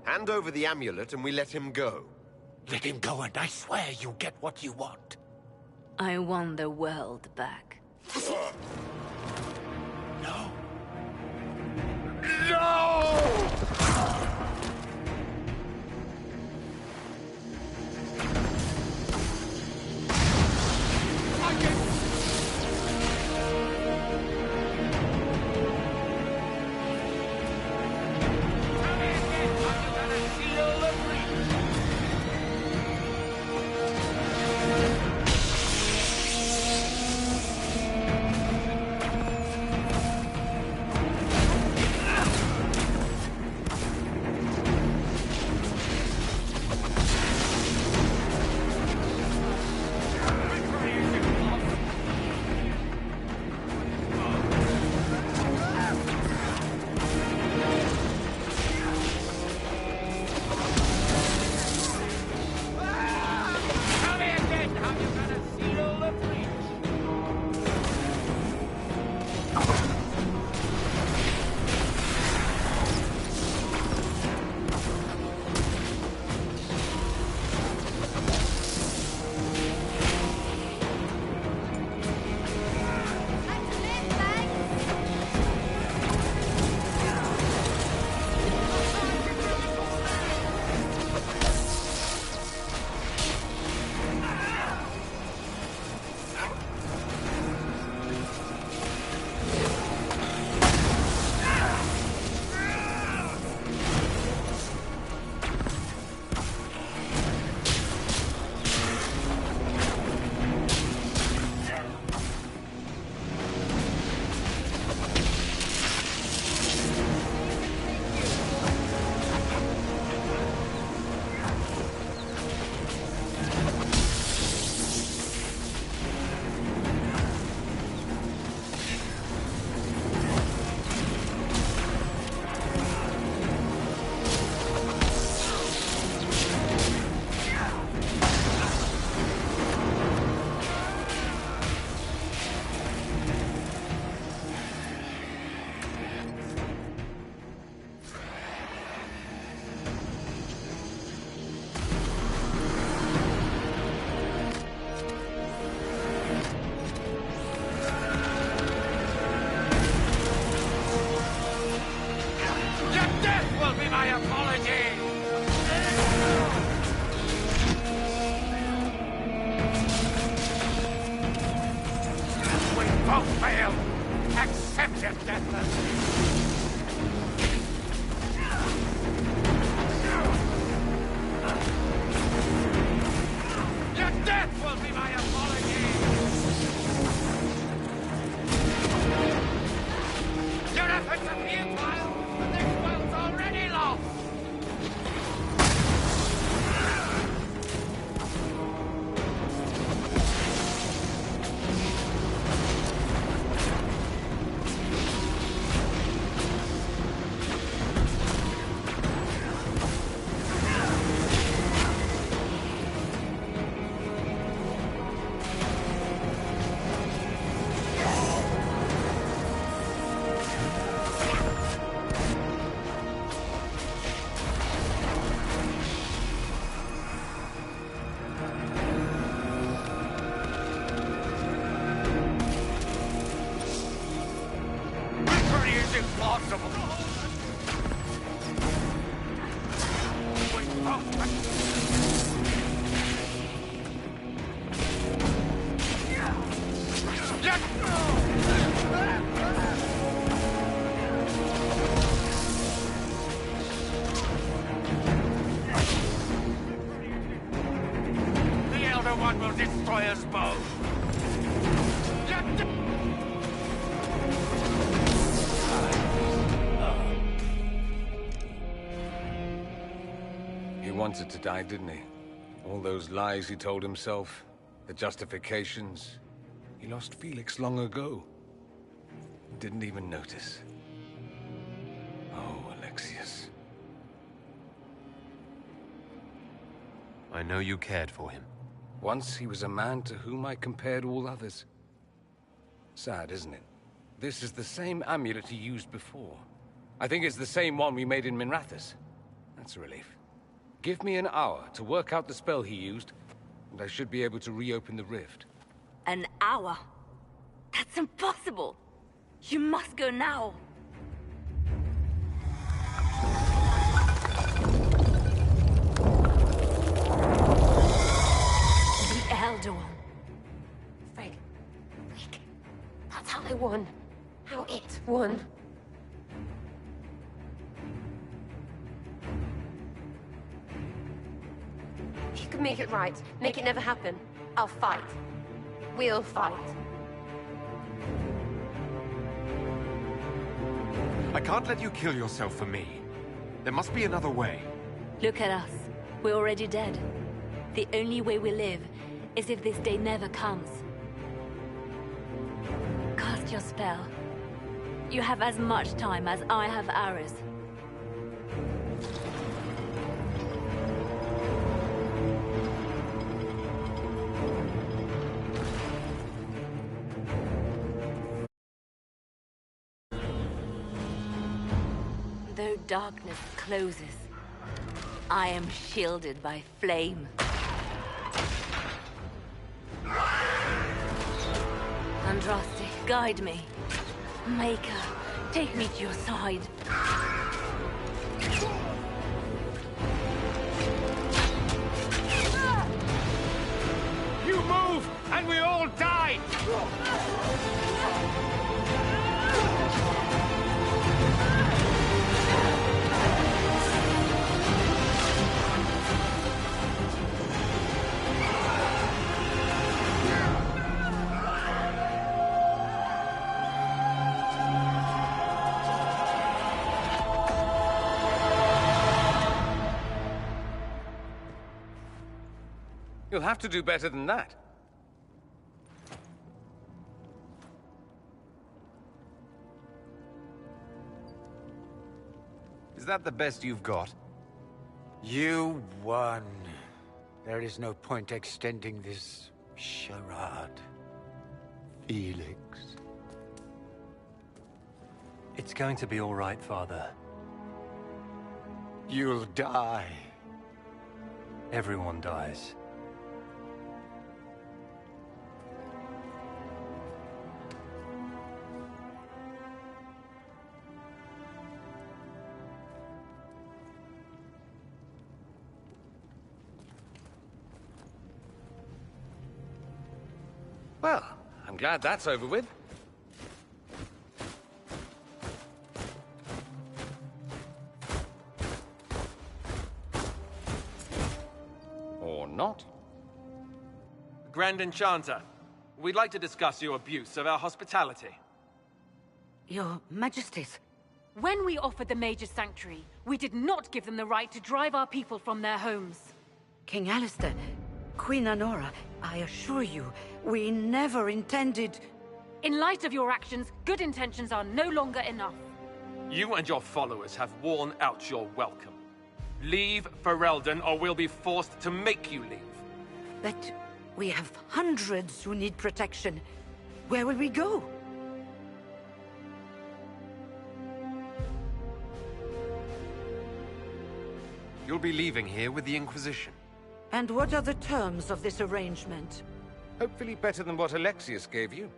Hand over the amulet and we let him go. Let him go and I swear you get what you want. I want the world back. No. No! Wanted to die, didn't he? All those lies he told himself, the justifications. He lost Felix long ago. Didn't even notice. Oh, Alexius. I know you cared for him. Once he was a man to whom I compared all others. Sad, isn't it? This is the same amulet he used before. I think it's the same one we made in Minrathous. That's a relief. Give me an hour to work out the spell he used, and I should be able to reopen the rift. An hour? That's impossible! You must go now! The Elder One. Frigg. That's how I won. How it won. If you can make it right, make it never happen, I'll fight. We'll fight. I can't let you kill yourself for me. There must be another way. Look at us. We're already dead. The only way we live is if this day never comes. Cast your spell. You have as much time as I have hours. Though darkness closes, I am shielded by flame. Andraste, guide me. Maker, take me to your side. You move, and we all die! You'll have to do better than that. Is that the best you've got? You won. There is no point extending this charade. Felix. It's going to be all right, Father. You'll die. Everyone dies. Well, I'm glad that's over with. Or not. Grand Enchanter, we'd like to discuss your abuse of our hospitality. Your Majesties. When we offered the Mage's sanctuary, we did not give them the right to drive our people from their homes. King Alistair, Queen Anora, I assure you, we never intended... In light of your actions, good intentions are no longer enough. You and your followers have worn out your welcome. Leave Ferelden, or we'll be forced to make you leave. But we have hundreds who need protection. Where will we go? You'll be leaving here with the Inquisition. And what are the terms of this arrangement? Hopefully better than what Alexius gave you.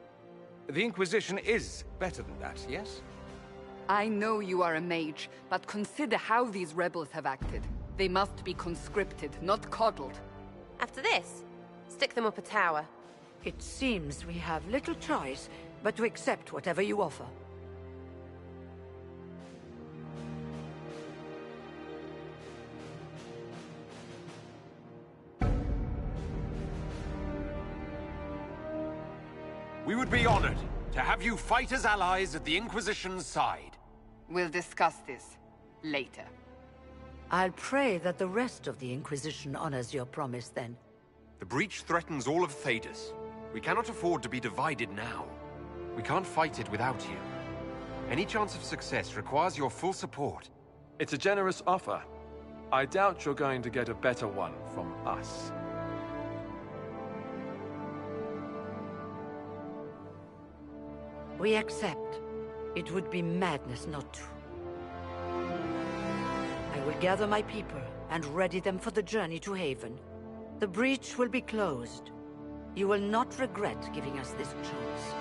The Inquisition is better than that, yes? I know you are a mage, but consider how these rebels have acted. They must be conscripted, not coddled. After this, stick them up a tower. It seems we have little choice but to accept whatever you offer. We would be honored to have you fight as allies at the Inquisition's side. We'll discuss this later. I'll pray that the rest of the Inquisition honors your promise then. The breach threatens all of Thedas. We cannot afford to be divided now. We can't fight it without you. Any chance of success requires your full support. It's a generous offer. I doubt you're going to get a better one from us. We accept. It would be madness not to. I will gather my people and ready them for the journey to Haven. The breach will be closed. You will not regret giving us this chance.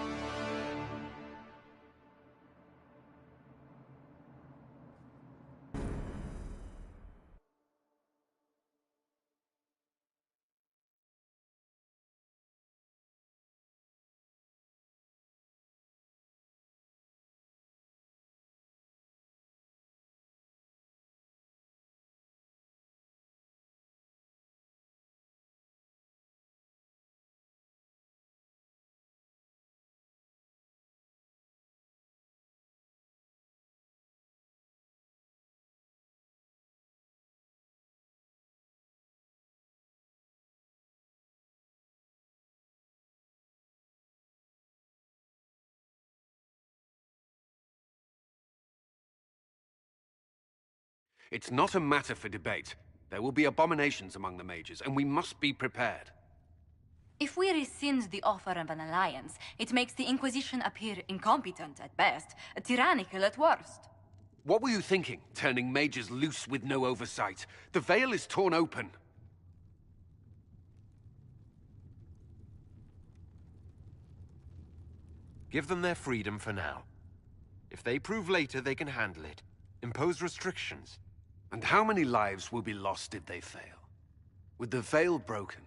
It's not a matter for debate. There will be abominations among the mages, and we must be prepared. If we rescind the offer of an alliance, it makes the Inquisition appear incompetent at best, tyrannical at worst. What were you thinking, turning mages loose with no oversight? The veil is torn open. Give them their freedom for now. If they prove later they can handle it, impose restrictions. And how many lives will be lost if they fail? With the veil broken,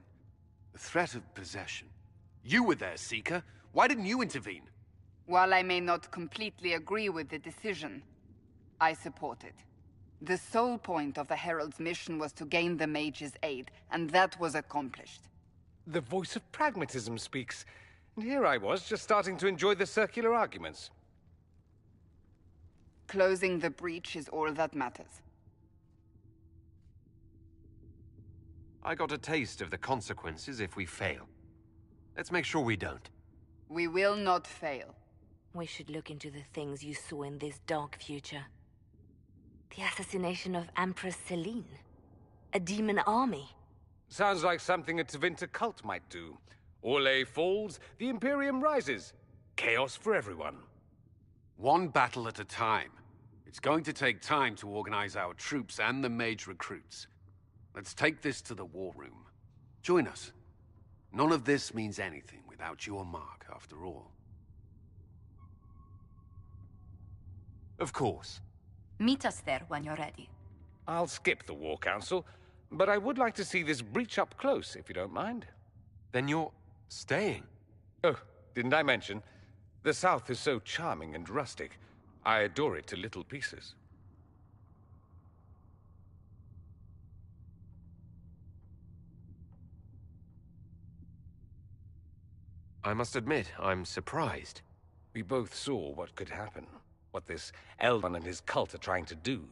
the threat of possession. You were there, Seeker. Why didn't you intervene? While I may not completely agree with the decision, I support it. The sole point of the Herald's mission was to gain the Mage's aid, and that was accomplished. The voice of pragmatism speaks. And here I was, just starting to enjoy the circular arguments. Closing the breach is all that matters. I got a taste of the consequences if we fail. Let's make sure we don't. We will not fail. We should look into the things you saw in this dark future. The assassination of Empress Celine. A demon army. Sounds like something a Tevinter cult might do. Orlais falls, the Imperium rises. Chaos for everyone. One battle at a time. It's going to take time to organize our troops and the mage recruits. Let's take this to the war room. Join us. None of this means anything without your mark, after all. Of course. Meet us there when you're ready. I'll skip the War Council, but I would like to see this breach up close, if you don't mind. Then you're staying? Oh, didn't I mention? The South is so charming and rustic. I adore it to little pieces. I must admit, I'm surprised. We both saw what could happen. What this Eldon and his cult are trying to do.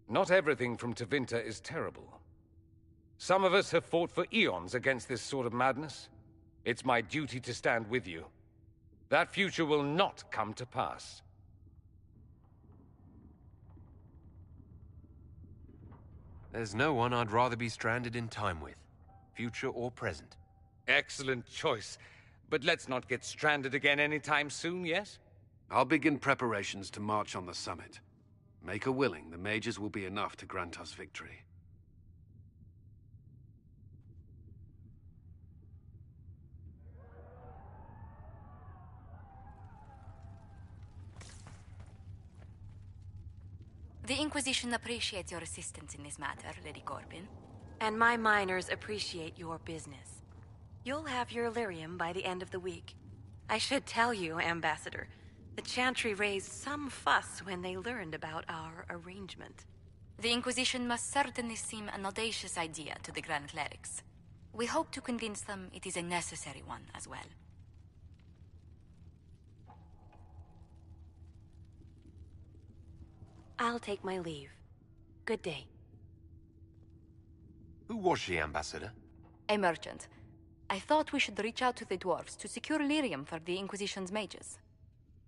Not everything from Tevinter is terrible. Some of us have fought for eons against this sort of madness. It's my duty to stand with you. That future will not come to pass. There's no one I'd rather be stranded in time with, future or present. Excellent choice. But let's not get stranded again anytime soon, yes? I'll begin preparations to march on the summit. Make her willing, the mages will be enough to grant us victory. The Inquisition appreciates your assistance in this matter, Lady Corbin. And my miners appreciate your business. You'll have your lyrium by the end of the week. I should tell you, Ambassador, the Chantry raised some fuss when they learned about our arrangement. The Inquisition must certainly seem an audacious idea to the Grand Clerics. We hope to convince them it is a necessary one as well. I'll take my leave. Good day. Who was she, Ambassador? A merchant. I thought we should reach out to the dwarves to secure lyrium for the Inquisition's mages.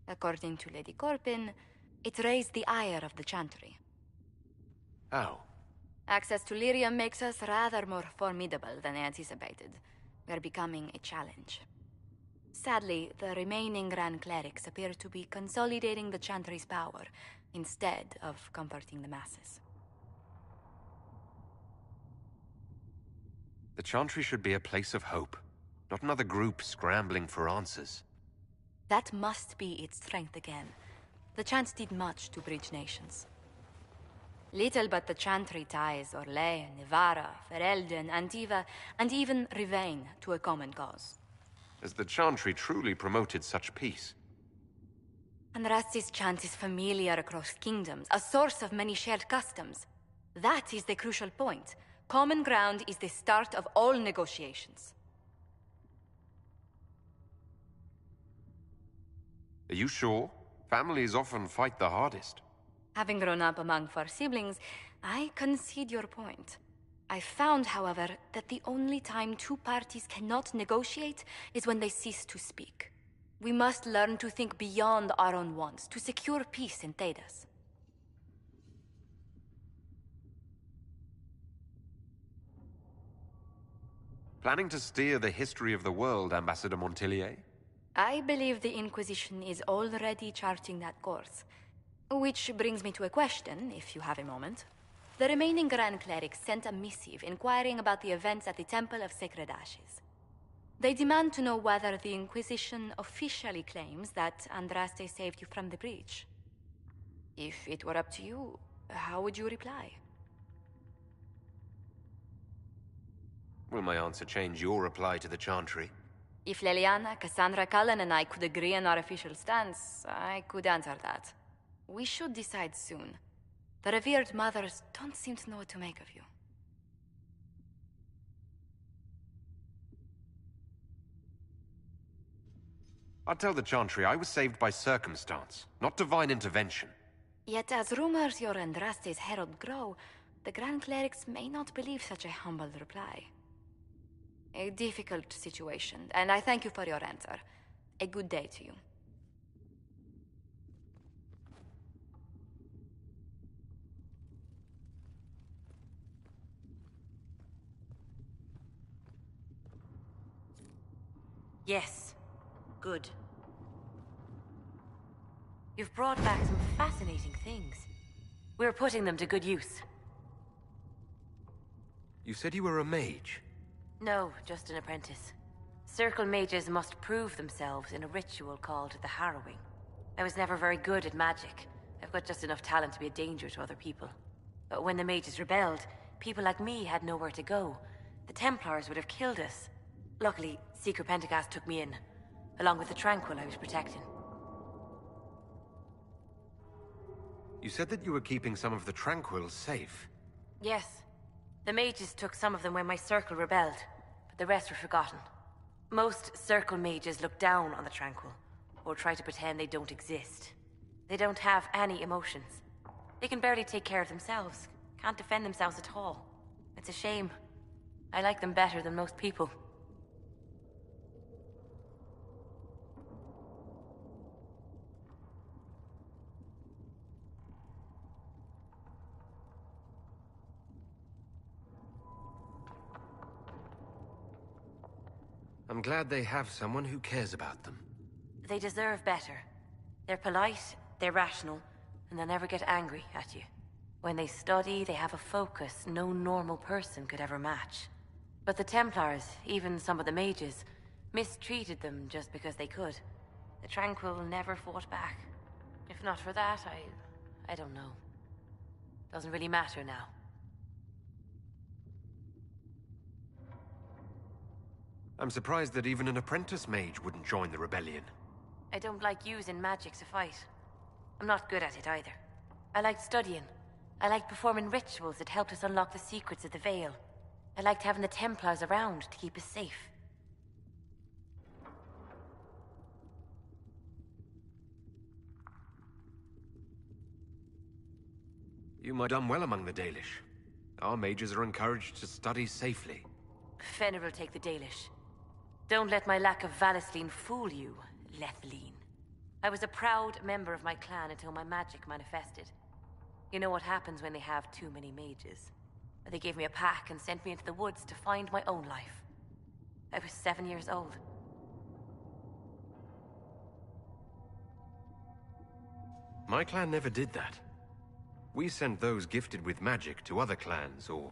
According to Lady Corbin, it raised the ire of the Chantry. How? Access to lyrium makes us rather more formidable than anticipated. We're becoming a challenge. Sadly, the remaining Grand Clerics appear to be consolidating the Chantry's power, instead of comforting the masses. The Chantry should be a place of hope, not another group scrambling for answers. That must be its strength again. The Chants did much to bridge nations. Little but the Chantry ties Orlais, Nevarra, Ferelden, Antiva, and even Rivain to a common cause. Has the Chantry truly promoted such peace? Andraste's chant is familiar across kingdoms, a source of many shared customs. That is the crucial point. Common ground is the start of all negotiations. Are you sure? Families often fight the hardest. Having grown up among four siblings, I concede your point. I found, however, that the only time two parties cannot negotiate is when they cease to speak. We must learn to think beyond our own wants, to secure peace in Thedas. Planning to steer the history of the world, Ambassador Montillier? I believe the Inquisition is already charting that course. Which brings me to a question, if you have a moment. The remaining Grand Clerics sent a missive inquiring about the events at the Temple of Sacred Ashes. They demand to know whether the Inquisition officially claims that Andraste saved you from the breach. If it were up to you, how would you reply? Will my answer change your reply to the Chantry? If Leliana, Cassandra, Cullen, and I could agree on our official stance, I could answer that. We should decide soon. The revered mothers don't seem to know what to make of you. I'll tell the Chantry I was saved by circumstance, not divine intervention. Yet as rumors your Andraste's herald grow, the Grand Clerics may not believe such a humble reply. A difficult situation, and I thank you for your answer. A good day to you. Yes. Good. You've brought back some fascinating things. We're putting them to good use. You said you were a mage? No, just an apprentice. Circle mages must prove themselves in a ritual called the Harrowing. I was never very good at magic. I've got just enough talent to be a danger to other people. But when the mages rebelled, people like me had nowhere to go. The Templars would have killed us. Luckily, Seeker Pentagast took me in, along with the Tranquil I was protecting. You said that you were keeping some of the Tranquils safe. Yes. The mages took some of them when my circle rebelled, but the rest were forgotten. Most circle mages look down on the Tranquil, or try to pretend they don't exist. They don't have any emotions. They can barely take care of themselves, can't defend themselves at all. It's a shame. I like them better than most people. I'm glad they have someone who cares about them. They deserve better. They're polite, they're rational, and they'll never get angry at you. When they study, they have a focus no normal person could ever match. But the Templars, even some of the mages, mistreated them just because they could. The Tranquil never fought back. If not for that, I don't know. Doesn't really matter now. I'm surprised that even an apprentice mage wouldn't join the rebellion. I don't like using magic to fight. I'm not good at it either. I liked studying. I liked performing rituals that helped us unlock the secrets of the Veil. I liked having the Templars around to keep us safe. You might have done well among the Dalish. Our mages are encouraged to study safely. Fenrir will take the Dalish. Don't let my lack of Valisline fool you, Levellan. I was a proud member of my clan until my magic manifested. You know what happens when they have too many mages. They gave me a pack and sent me into the woods to find my own life. I was 7 years old. My clan never did that. We sent those gifted with magic to other clans, or...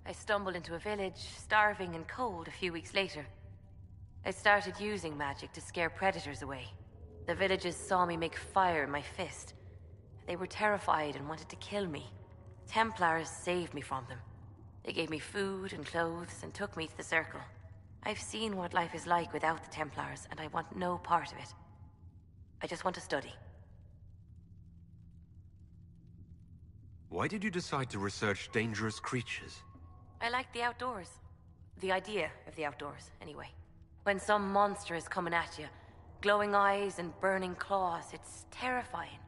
I stumbled into a village, starving and cold a few weeks later. I started using magic to scare predators away. The villagers saw me make fire in my fist. They were terrified and wanted to kill me. Templars saved me from them. They gave me food and clothes and took me to the Circle. I've seen what life is like without the Templars, and I want no part of it. I just want to study. Why did you decide to research dangerous creatures? I like the outdoors. The idea of the outdoors, anyway. When some monster is coming at you, glowing eyes and burning claws, it's terrifying.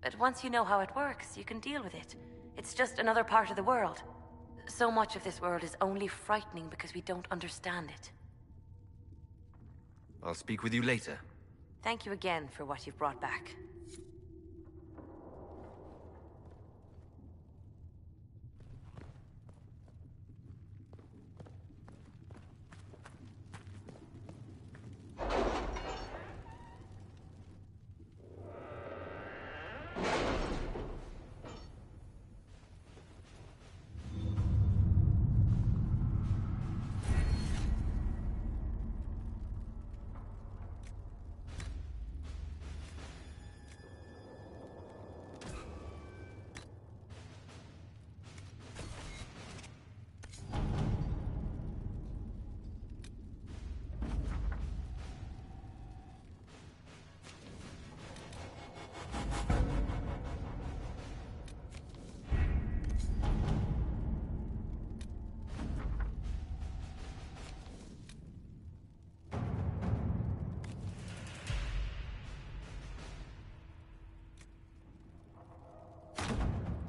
But once you know how it works, you can deal with it. It's just another part of the world. So much of this world is only frightening because we don't understand it. I'll speak with you later. Thank you again for what you've brought back.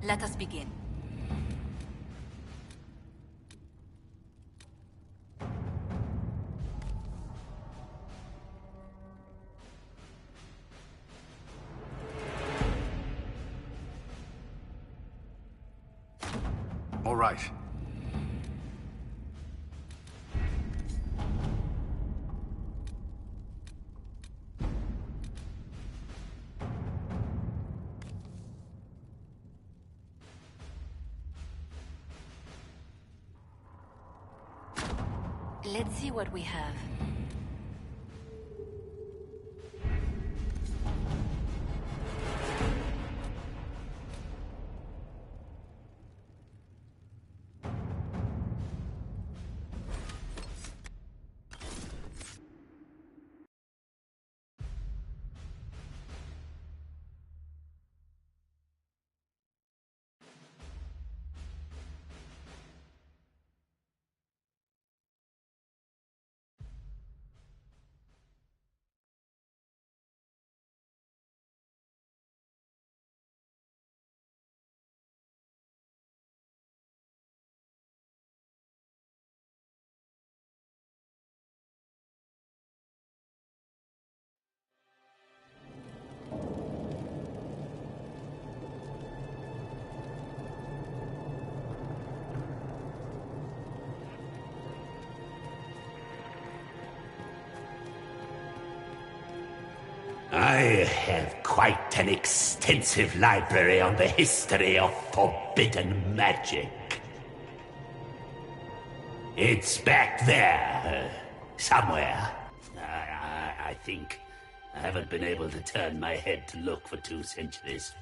Let us begin. All right. Let's see what we have. I have quite an extensive library on the history of forbidden magic. It's back there, somewhere. I think. I haven't been able to turn my head to look for 2 centuries.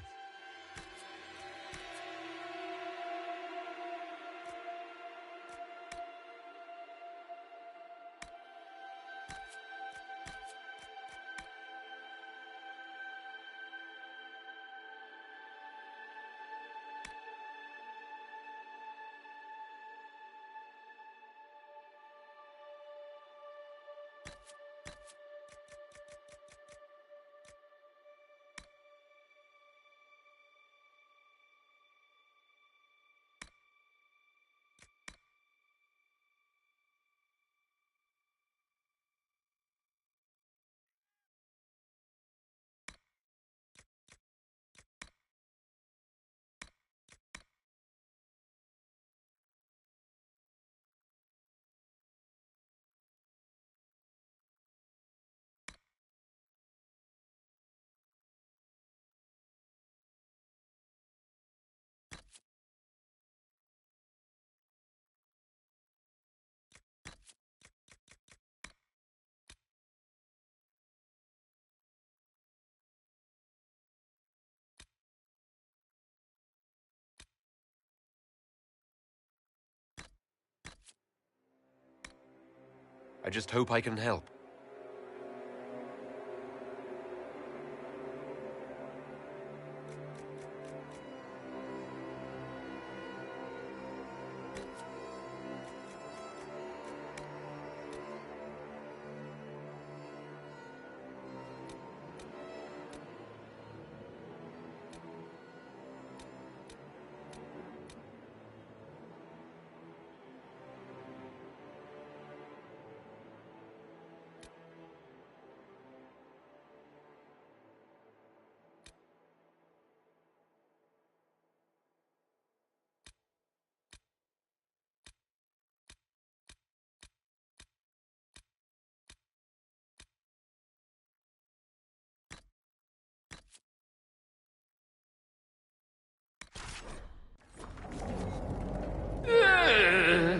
I just hope I can help.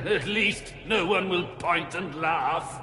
At least no one will point and laugh.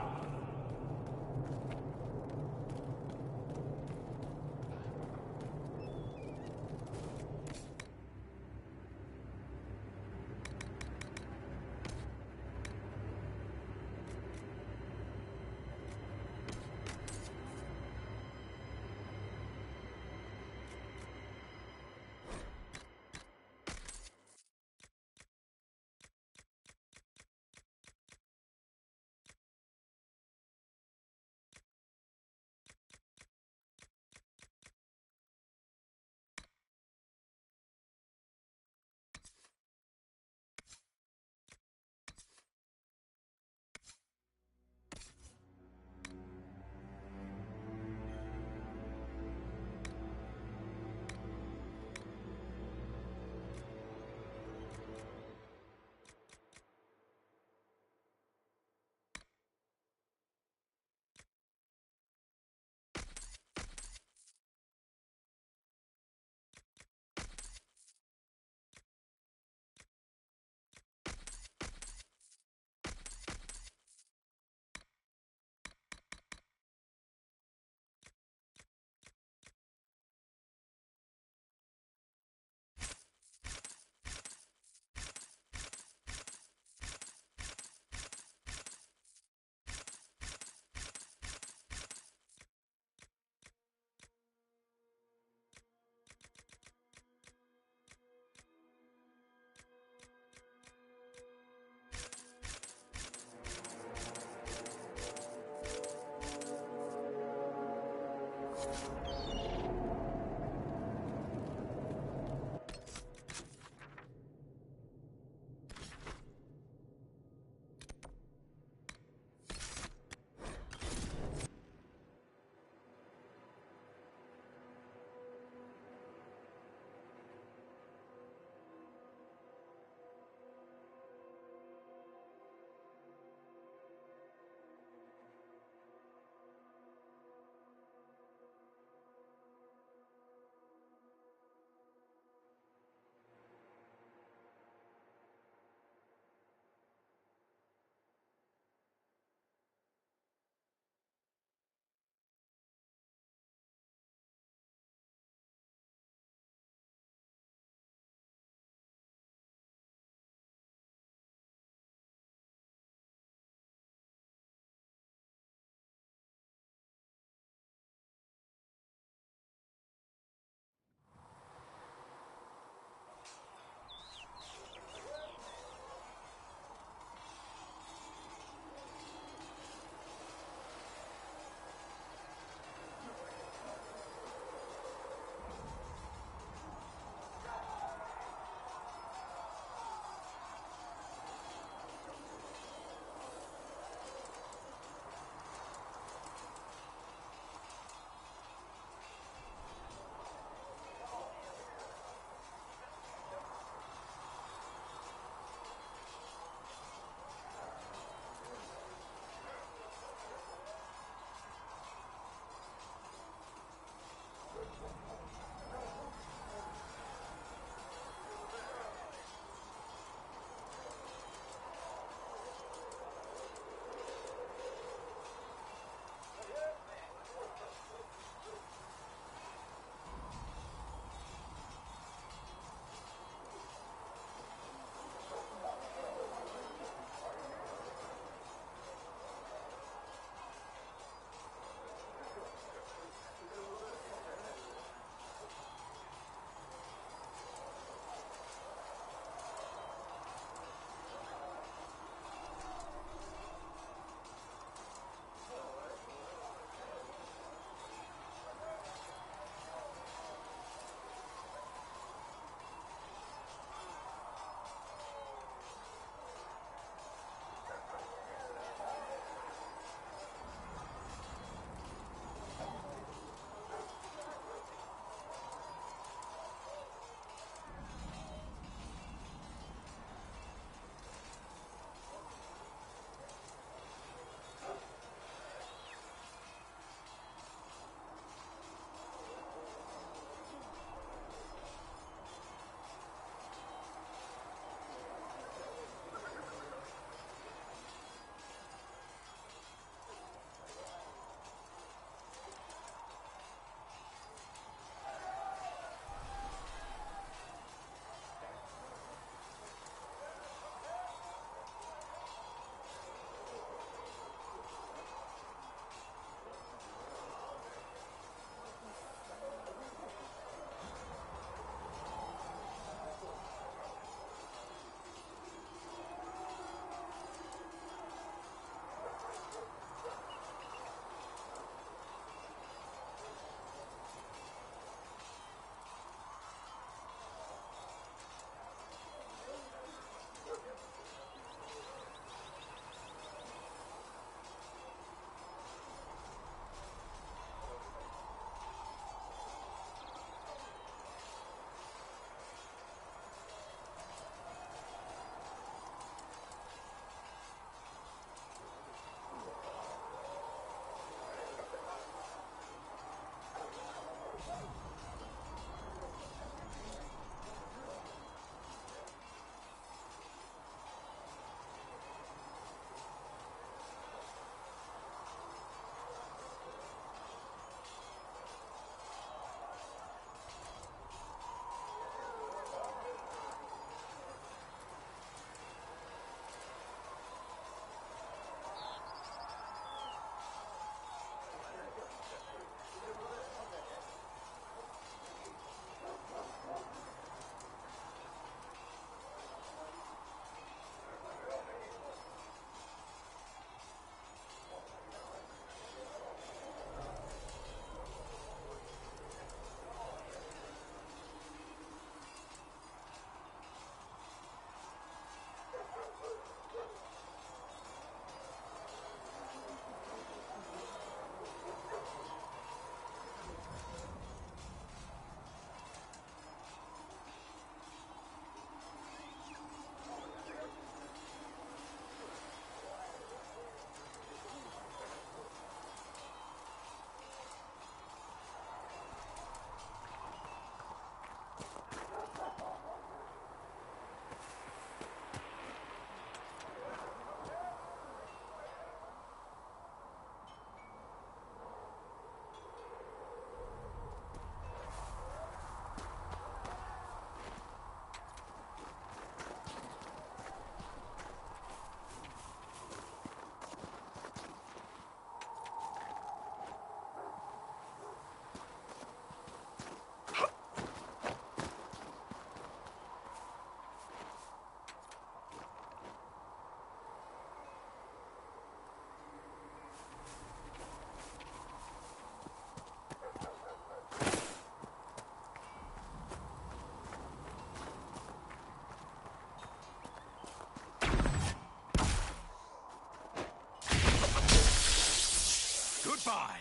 Goodbye.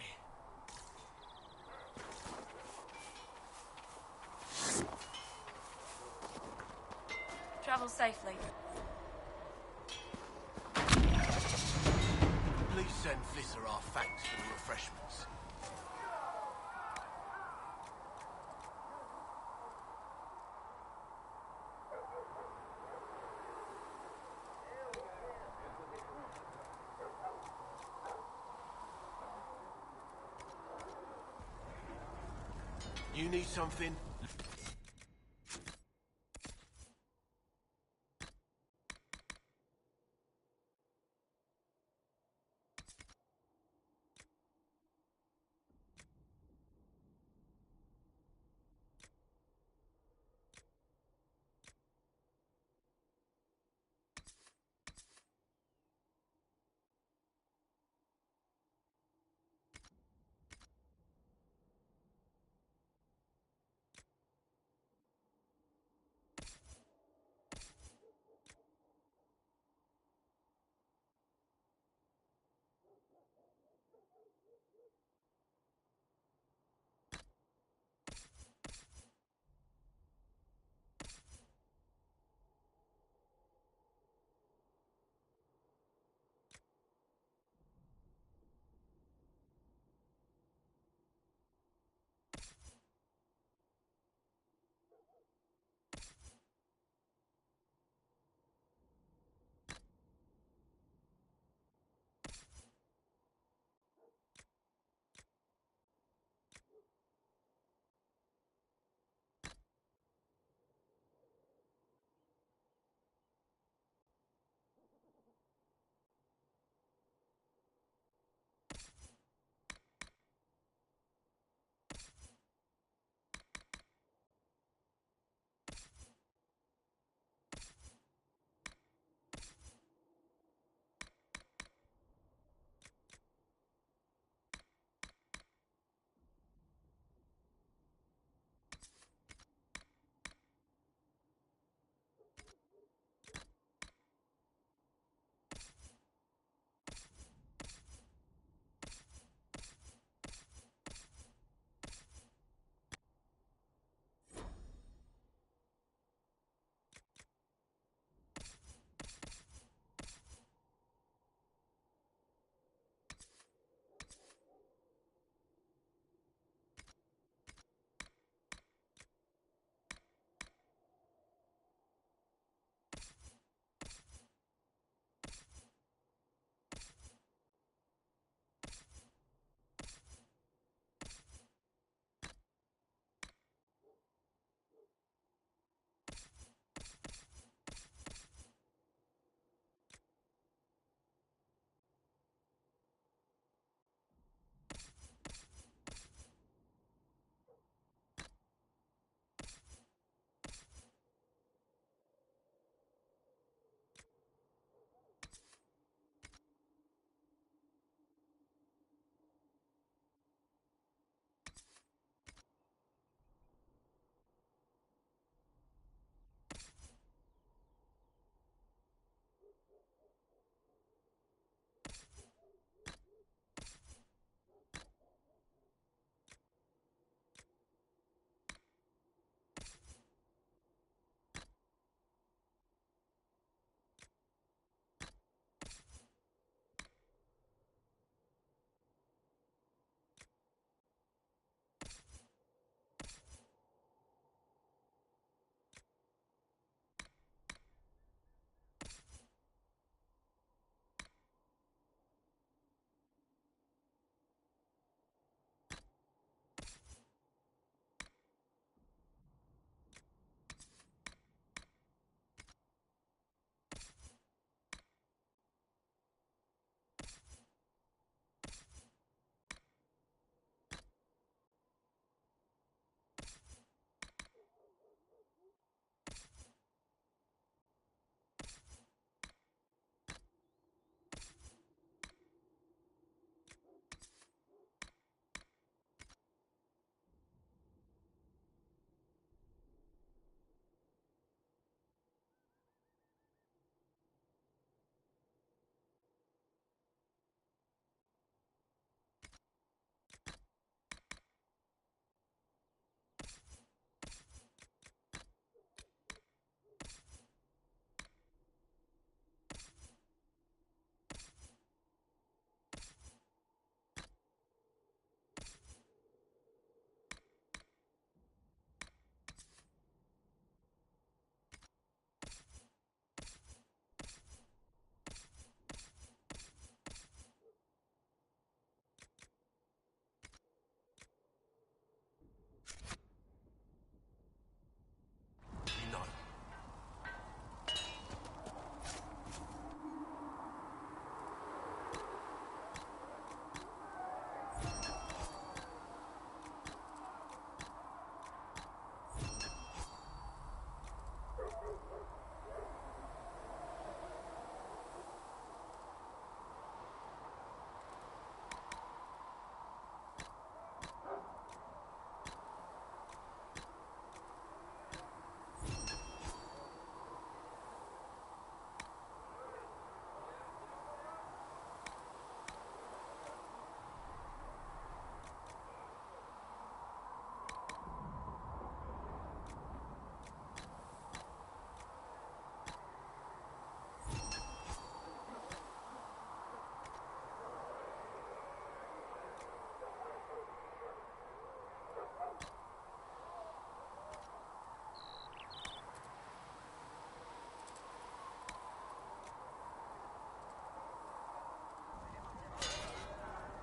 Travel safely. Please send Visser our thanks for the refreshments. You need something?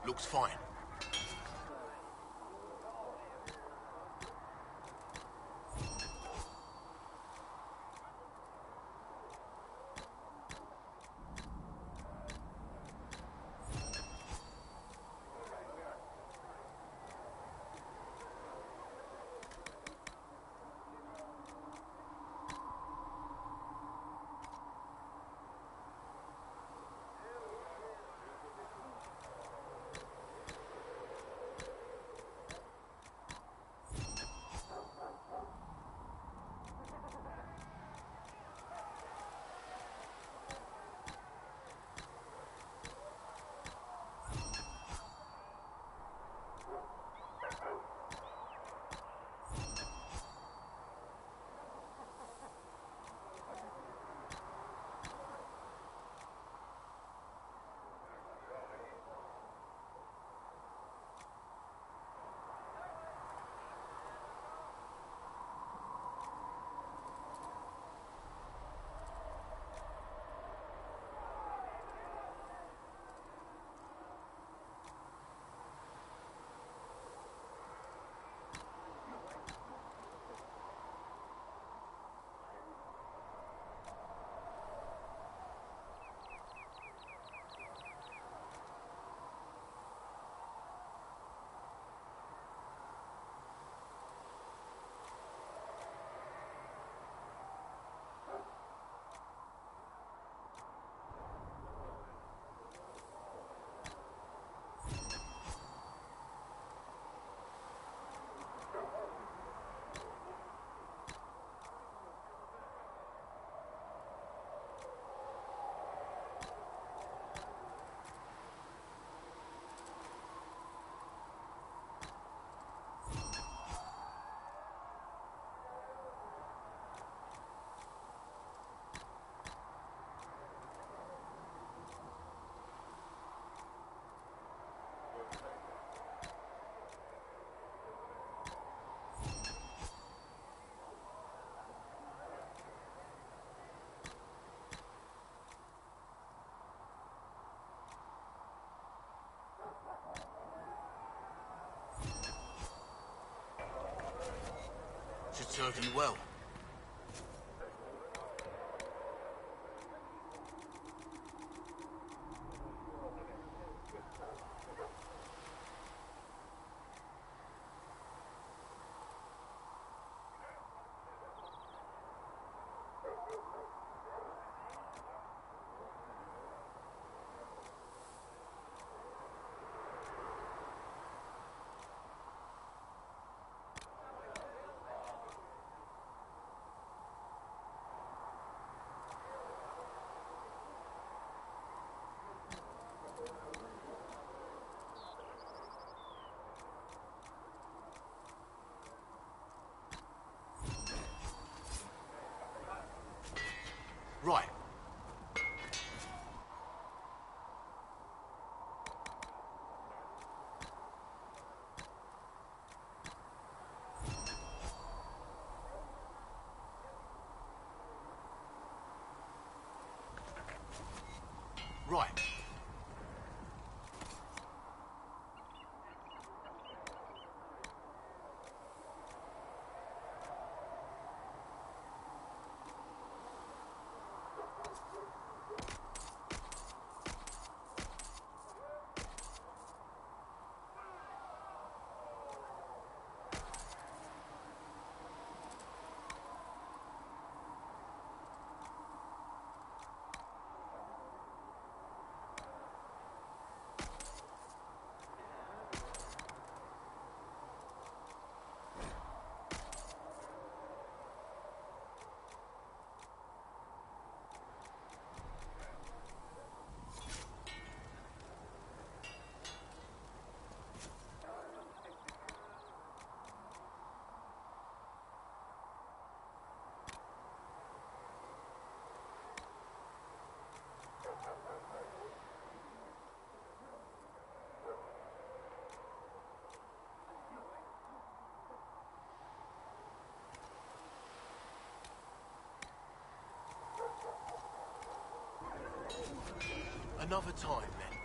Looks fine. Should serve you well. Right. Right. Another time, then.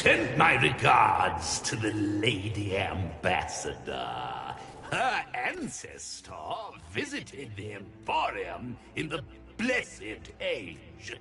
Send my regards to the Lady Ambassador. Her ancestor visited the Emporium in the Blessed Age.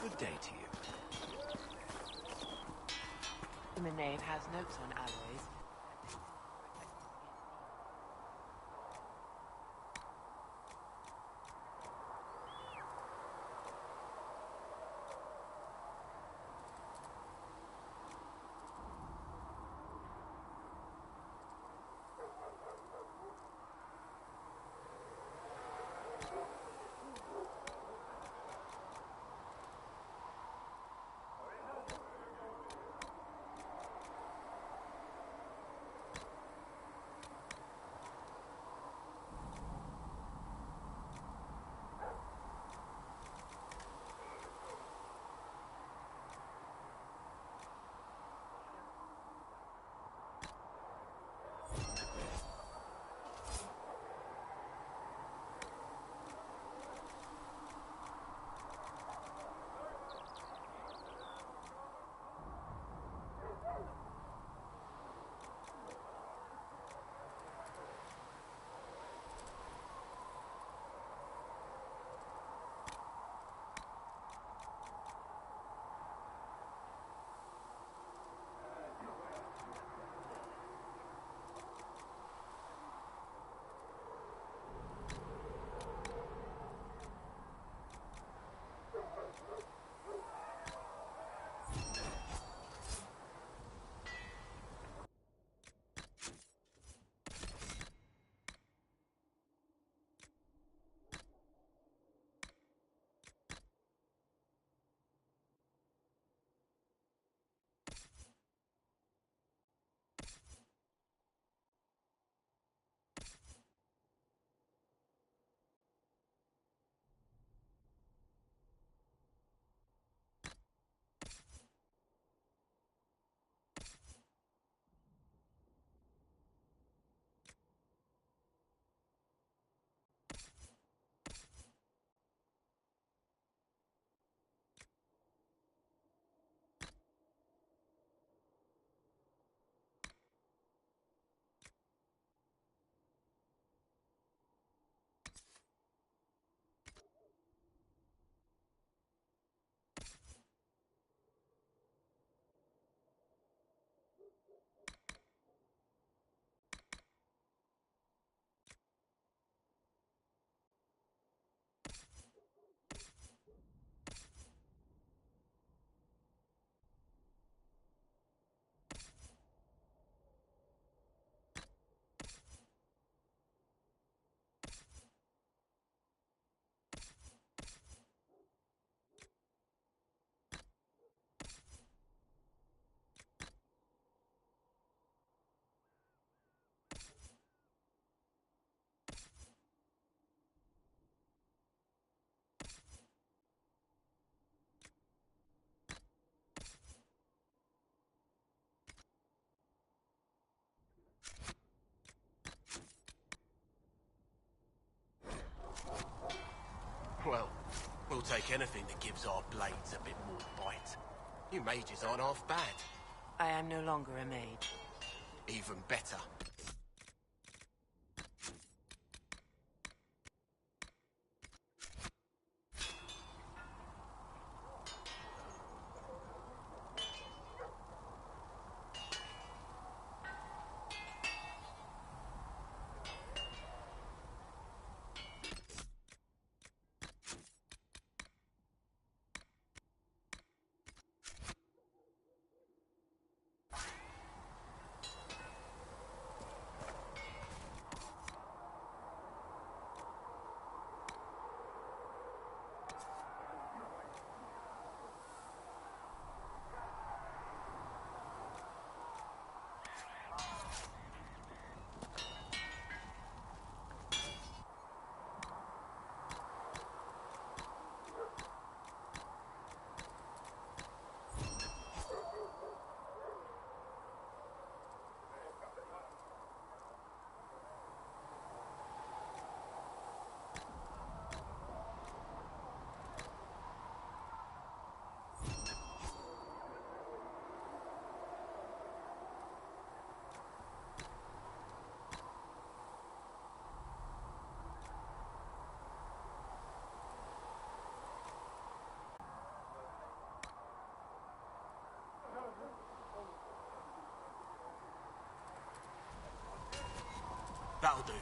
Good day to you. The nave has notes on alloys. take anything that gives our blades a bit more bite. You mages aren't half bad. I am no longer a mage. Even better. That'll do.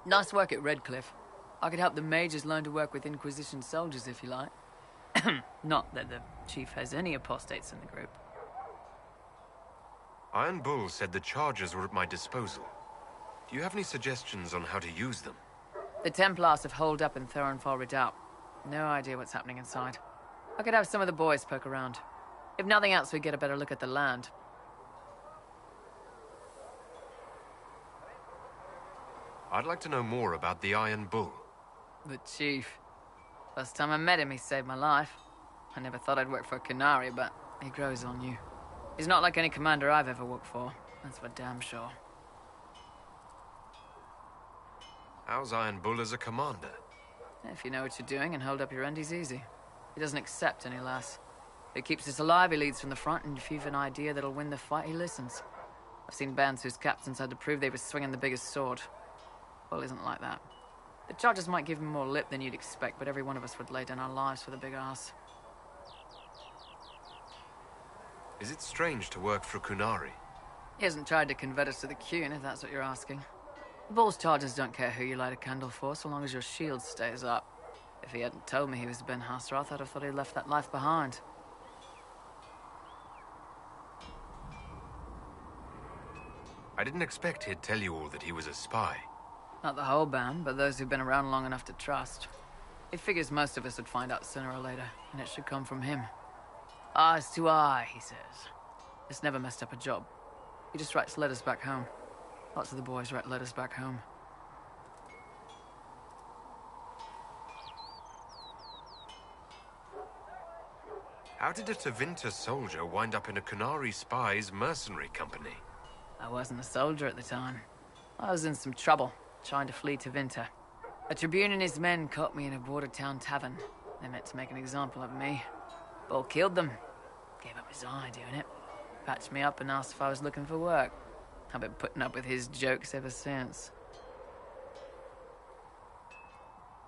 Nice work at Redcliffe. I could help the mages learn to work with Inquisition soldiers if you like. Not that the chief has any apostates in the group. Iron Bull said the charges were at my disposal. Do you have any suggestions on how to use them? The Templars have holed up in Thorinfall Redoubt. No idea what's happening inside. I could have some of the boys poke around. If nothing else, we get a better look at the land. I'd like to know more about the Iron Bull. The chief. First time I met him, he saved my life. I never thought I'd work for a Canary, but he grows on you. He's not like any commander I've ever worked for. That's for damn sure. How's Iron Bull as a commander? If you know what you're doing and hold up your end, he's easy. He doesn't accept any less. If he keeps us alive, he leads from the front, and if you've an idea that'll win the fight, he listens. I've seen bands whose captains had to prove they were swinging the biggest sword. Bull isn't like that. The charges might give him more lip than you'd expect, but every one of us would lay down our lives for the big ass. Is it strange to work for Kunari? He hasn't tried to convert us to the Qun, if that's what you're asking. Bull's charges don't care who you light a candle for, so long as your shield stays up. If he hadn't told me he was Ben Hasrath, I'd have thought he'd left that life behind. I didn't expect he'd tell you all that he was a spy. Not the whole band, but those who've been around long enough to trust. He figures most of us would find out sooner or later, and it should come from him. Eyes to eye, he says. It's never messed up a job. He just writes letters back home. Lots of the boys write letters back home. How did a Tevinter soldier wind up in a Kunari spy's mercenary company? I wasn't a soldier at the time. I was in some trouble, trying to flee Tevinter. A Tribune and his men caught me in a border town tavern. They meant to make an example of me. Bull killed them. Gave up his eye doing it. Patched me up and asked if I was looking for work. I've been putting up with his jokes ever since.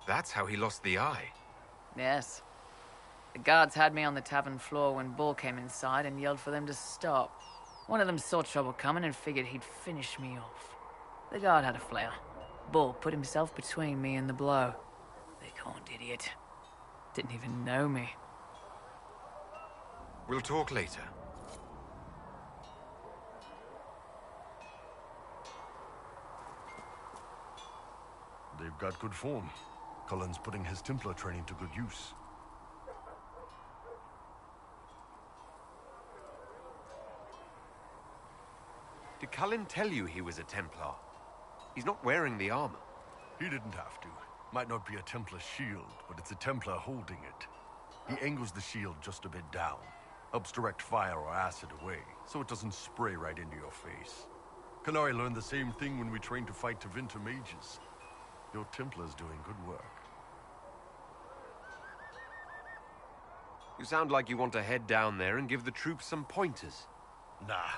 That's how he lost the eye? Yes. The guards had me on the tavern floor when Bull came inside and yelled for them to stop. One of them saw trouble coming and figured he'd finish me off. The guard had a flare. Bull put himself between me and the blow. The corned idiot. Didn't even know me. We'll talk later. They've got good form. Cullen's putting his Templar training to good use. Did Cullen tell you he was a Templar? He's not wearing the armor. He didn't have to. Might not be a Templar shield, but it's a Templar holding it. He angles the shield just a bit down. Helps direct fire or acid away, so it doesn't spray right into your face. Canary learned the same thing when we trained to fight Tevinter mages. Your Templar's doing good work. You sound like you want to head down there and give the troops some pointers. Nah,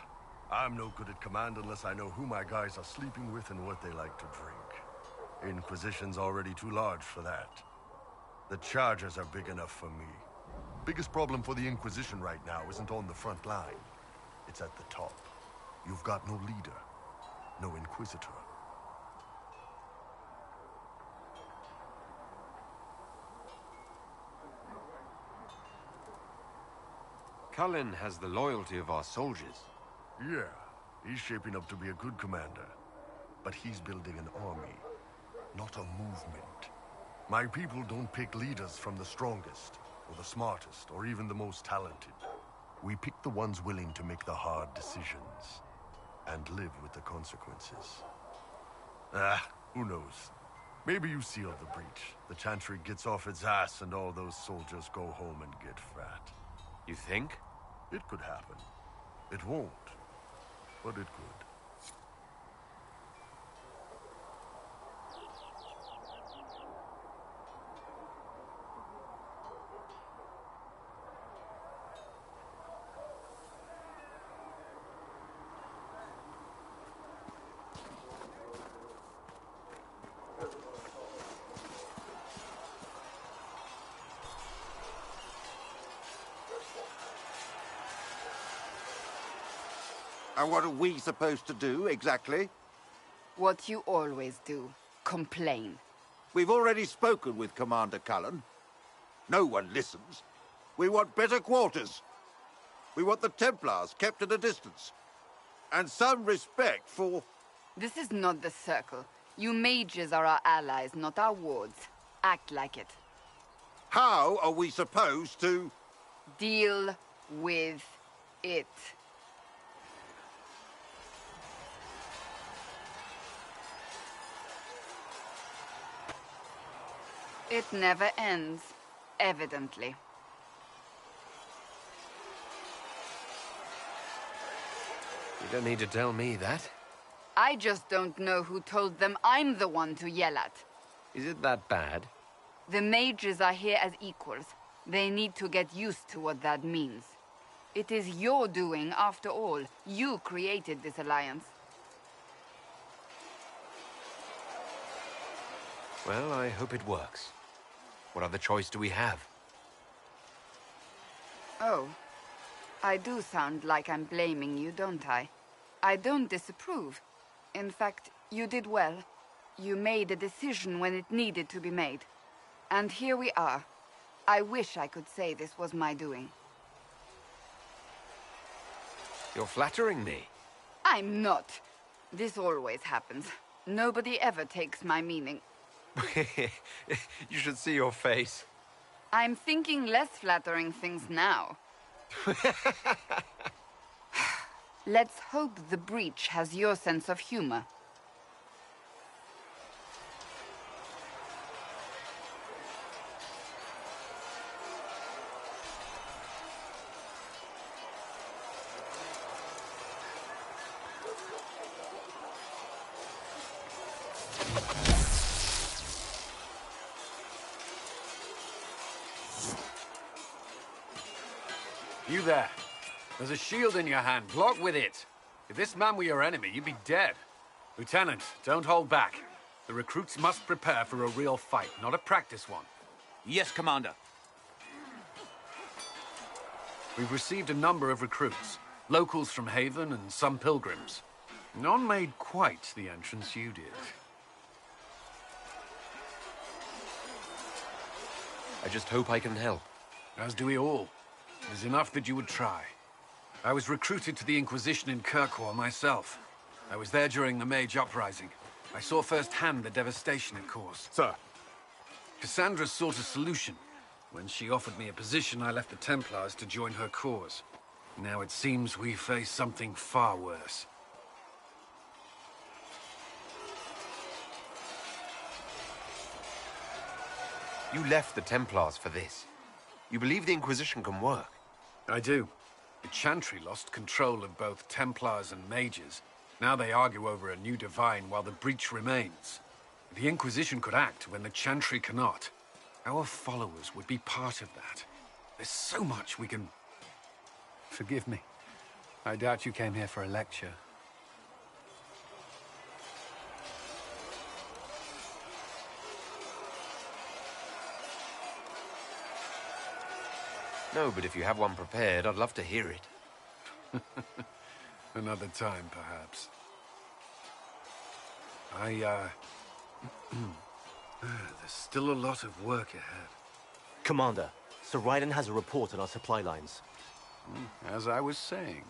I'm no good at command unless I know who my guys are sleeping with and what they like to drink. Inquisition's already too large for that. The chargers are big enough for me. Biggest problem for the Inquisition right now isn't on the front line. It's at the top. You've got no leader, no Inquisitor. Cullen has the loyalty of our soldiers. Yeah, he's shaping up to be a good commander. But he's building an army, not a movement. My people don't pick leaders from the strongest, or the smartest, or even the most talented. We pick the ones willing to make the hard decisions, and live with the consequences. Who knows? Maybe you sealed the breach. The Chantry gets off its ass and all those soldiers go home and get fat. You think? It could happen. It won't, but it could. And what are we supposed to do, exactly? What you always do. Complain. We've already spoken with Commander Cullen. No one listens. We want better quarters. We want the Templars kept at a distance. And some respect for... This is not the Circle. You mages are our allies, not our wards. Act like it. How are we supposed to... Deal with it. It never ends, evidently. You don't need to tell me that. I just don't know who told them I'm the one to yell at. Is it that bad? The mages are here as equals. They need to get used to what that means. It is your doing, after all. You created this alliance. Well, I hope it works. What other choice do we have? Oh. I do sound like I'm blaming you, don't I? I don't disapprove. In fact, you did well. You made a decision when it needed to be made. And here we are. I wish I could say this was my doing. You're flattering me. I'm not. This always happens. Nobody ever takes my meaning. You should see your face. I'm thinking less flattering things now. Let's hope the breach has your sense of humor. You there. There's a shield in your hand. Block with it. If this man were your enemy, you'd be dead. Lieutenant, don't hold back. The recruits must prepare for a real fight, not a practice one. Yes, Commander. We've received a number of recruits. Locals from Haven and some pilgrims. None made quite the entrance you did. I just hope I can help. As do we all. It is enough that you would try. I was recruited to the Inquisition in Kirkwall myself. I was there during the Mage uprising. I saw firsthand the devastation it caused. Sir. Cassandra sought a solution. When she offered me a position, I left the Templars to join her cause. Now it seems we face something far worse. You left the Templars for this. You believe the Inquisition can work? I do. The Chantry lost control of both Templars and Mages. Now they argue over a new divine while the breach remains. The Inquisition could act when the Chantry cannot. Our followers would be part of that. There's so much we can... Forgive me. I doubt you came here for a lecture. No, but if you have one prepared, I'd love to hear it. Another time, perhaps. There's still a lot of work ahead. Commander, Sir Raiden has a report on our supply lines. As I was saying.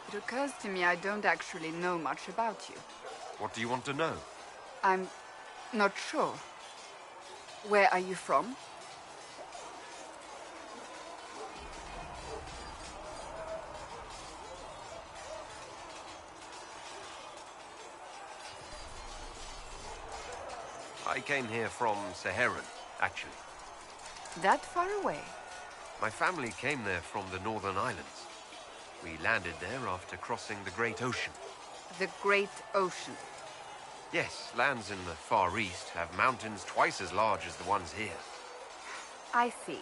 It occurs to me I don't actually know much about you. What do you want to know? I'm not sure. Where are you from? I came here from Saharan, actually. That far away? My family came there from the Northern Islands. We landed there after crossing the Great Ocean. The Great Ocean? Yes, lands in the Far East have mountains twice as large as the ones here. I see.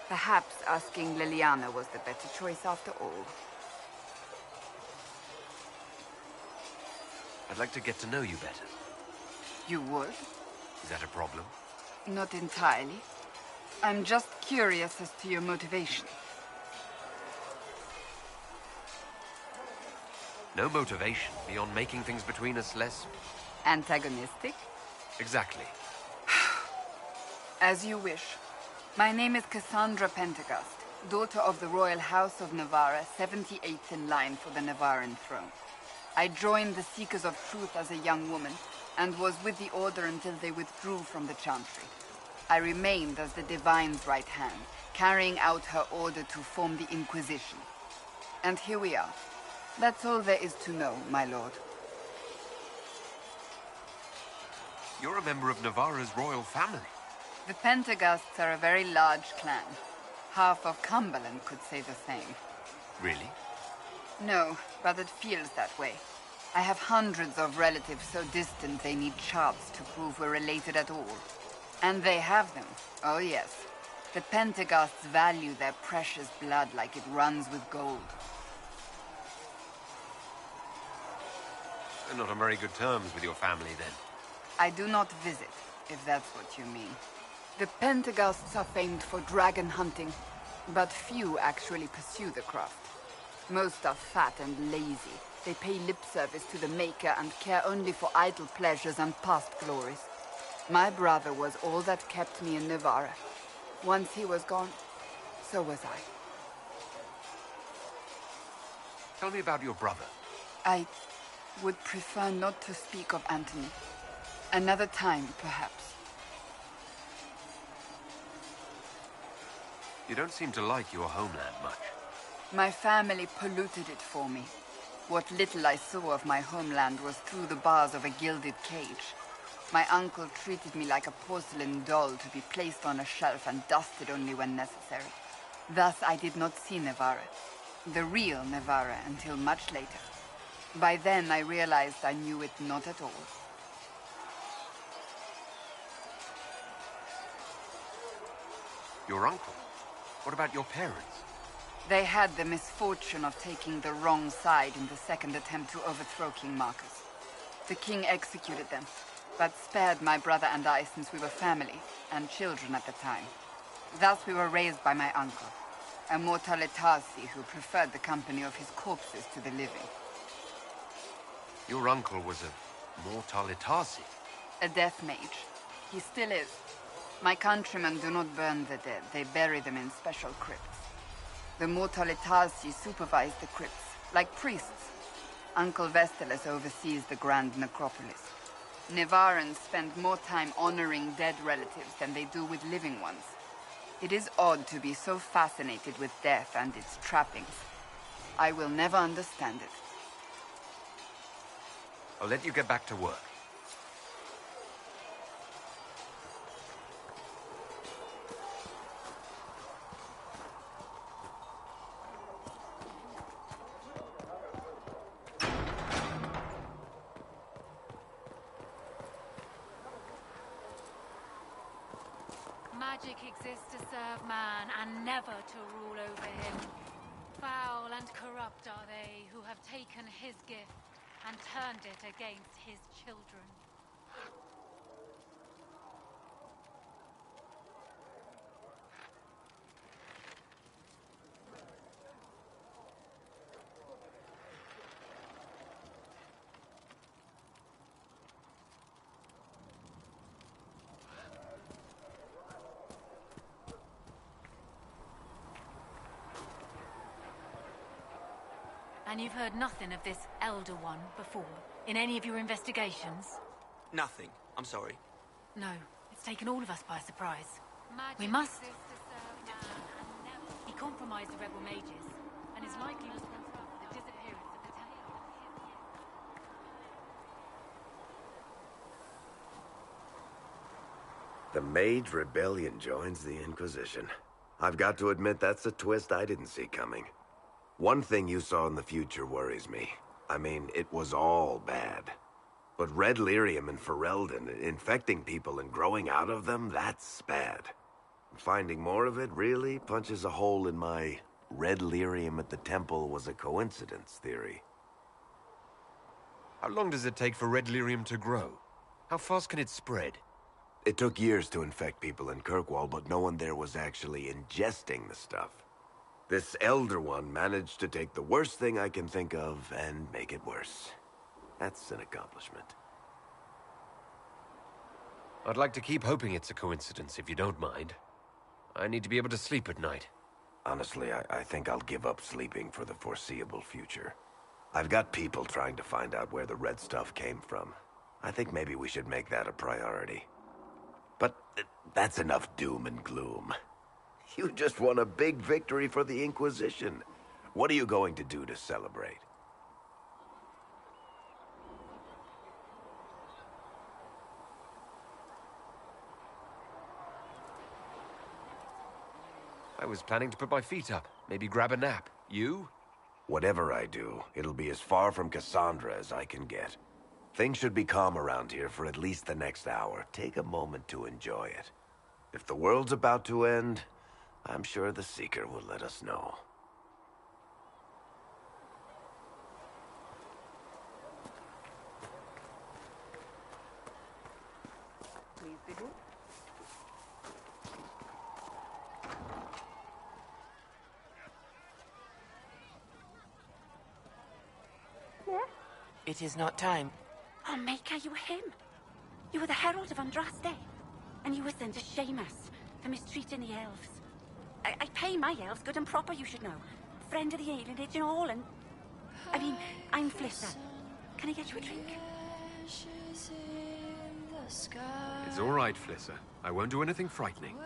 Perhaps asking Liliana was the better choice after all. I'd like to get to know you better. You would? Is that a problem? Not entirely. I'm just curious as to your motivation. No motivation beyond making things between us less... antagonistic? Exactly. As you wish. My name is Cassandra Pentecost, daughter of the Royal House of Navarra, 78th in line for the Navarran throne. I joined the Seekers of Truth as a young woman, and was with the Order until they withdrew from the Chantry. I remained as the Divine's right hand, carrying out her order to form the Inquisition. And here we are. That's all there is to know, my lord. You're a member of Navarra's royal family. The Pentecosts are a very large clan. Half of Cumberland could say the same. Really? No, but it feels that way. I have hundreds of relatives so distant they need charts to prove we're related at all. And they have them. Oh yes. The Pentecosts value their precious blood like it runs with gold. You're not on very good terms with your family, then. I do not visit, if that's what you mean. The Pentecosts are famed for dragon hunting, but few actually pursue the craft. Most are fat and lazy. They pay lip service to the Maker and care only for idle pleasures and past glories. My brother was all that kept me in Navarra. Once he was gone, so was I. Tell me about your brother. I would prefer not to speak of Anthony. Another time, perhaps. You don't seem to like your homeland much. My family polluted it for me. What little I saw of my homeland was through the bars of a gilded cage. My uncle treated me like a porcelain doll to be placed on a shelf and dusted only when necessary. Thus I did not see Navarra, the real Navarra, until much later. By then I realized I knew it not at all. Your uncle? What about your parents? They had the misfortune of taking the wrong side in the second attempt to overthrow King Marcus. The king executed them, but spared my brother and I since we were family, and children at the time. Thus we were raised by my uncle, a Mortalitasi who preferred the company of his corpses to the living. Your uncle was a Mortalitasi? A death mage. He still is. My countrymen do not burn the dead, they bury them in special crypts. The Mortalitasi supervise the crypts, like priests. Uncle Vestalis oversees the grand necropolis. Nevarans spend more time honoring dead relatives than they do with living ones. It is odd to be so fascinated with death and its trappings. I will never understand it. I'll let you get back to work. Magic exists to serve man and never to rule over him. Foul and corrupt are they who have taken his gift and turned it against his children. And you've heard nothing of this Elder One before, in any of your investigations? Nothing. I'm sorry. No, it's taken all of us by surprise. We must. He compromised the rebel mages, and is likely responsible for the disappearance of the temple. The Mage Rebellion joins the Inquisition. I've got to admit that's a twist I didn't see coming. One thing you saw in the future worries me. I mean, it was all bad. But red lyrium and Ferelden, infecting people and growing out of them, that's bad. Finding more of it really punches a hole in my red lyrium at the temple was a coincidence theory. How long does it take for red lyrium to grow? How fast can it spread? It took years to infect people in Kirkwall, but no one there was actually ingesting the stuff. This Elder One managed to take the worst thing I can think of and make it worse. That's an accomplishment. I'd like to keep hoping it's a coincidence, if you don't mind. I need to be able to sleep at night. Honestly, I think I'll give up sleeping for the foreseeable future. I've got people trying to find out where the red stuff came from. I think maybe we should make that a priority. But that's enough doom and gloom. You just won a big victory for the Inquisition. What are you going to do to celebrate? I was planning to put my feet up, maybe grab a nap. You? Whatever I do, it'll be as far from Cassandra as I can get. Things should be calm around here for at least the next hour. Take a moment to enjoy it. If the world's about to end, I'm sure the Seeker will let us know. Please be good. It is not time. Oh, Maker, you were him. You were the Herald of Andraste. And you were sent to shame us for mistreating the elves. I pay my elves good and proper, you should know. Friend of the alienage and all, and... I mean, I'm Flissa. Can I get you a drink? It's all right, Flissa. I won't do anything frightening.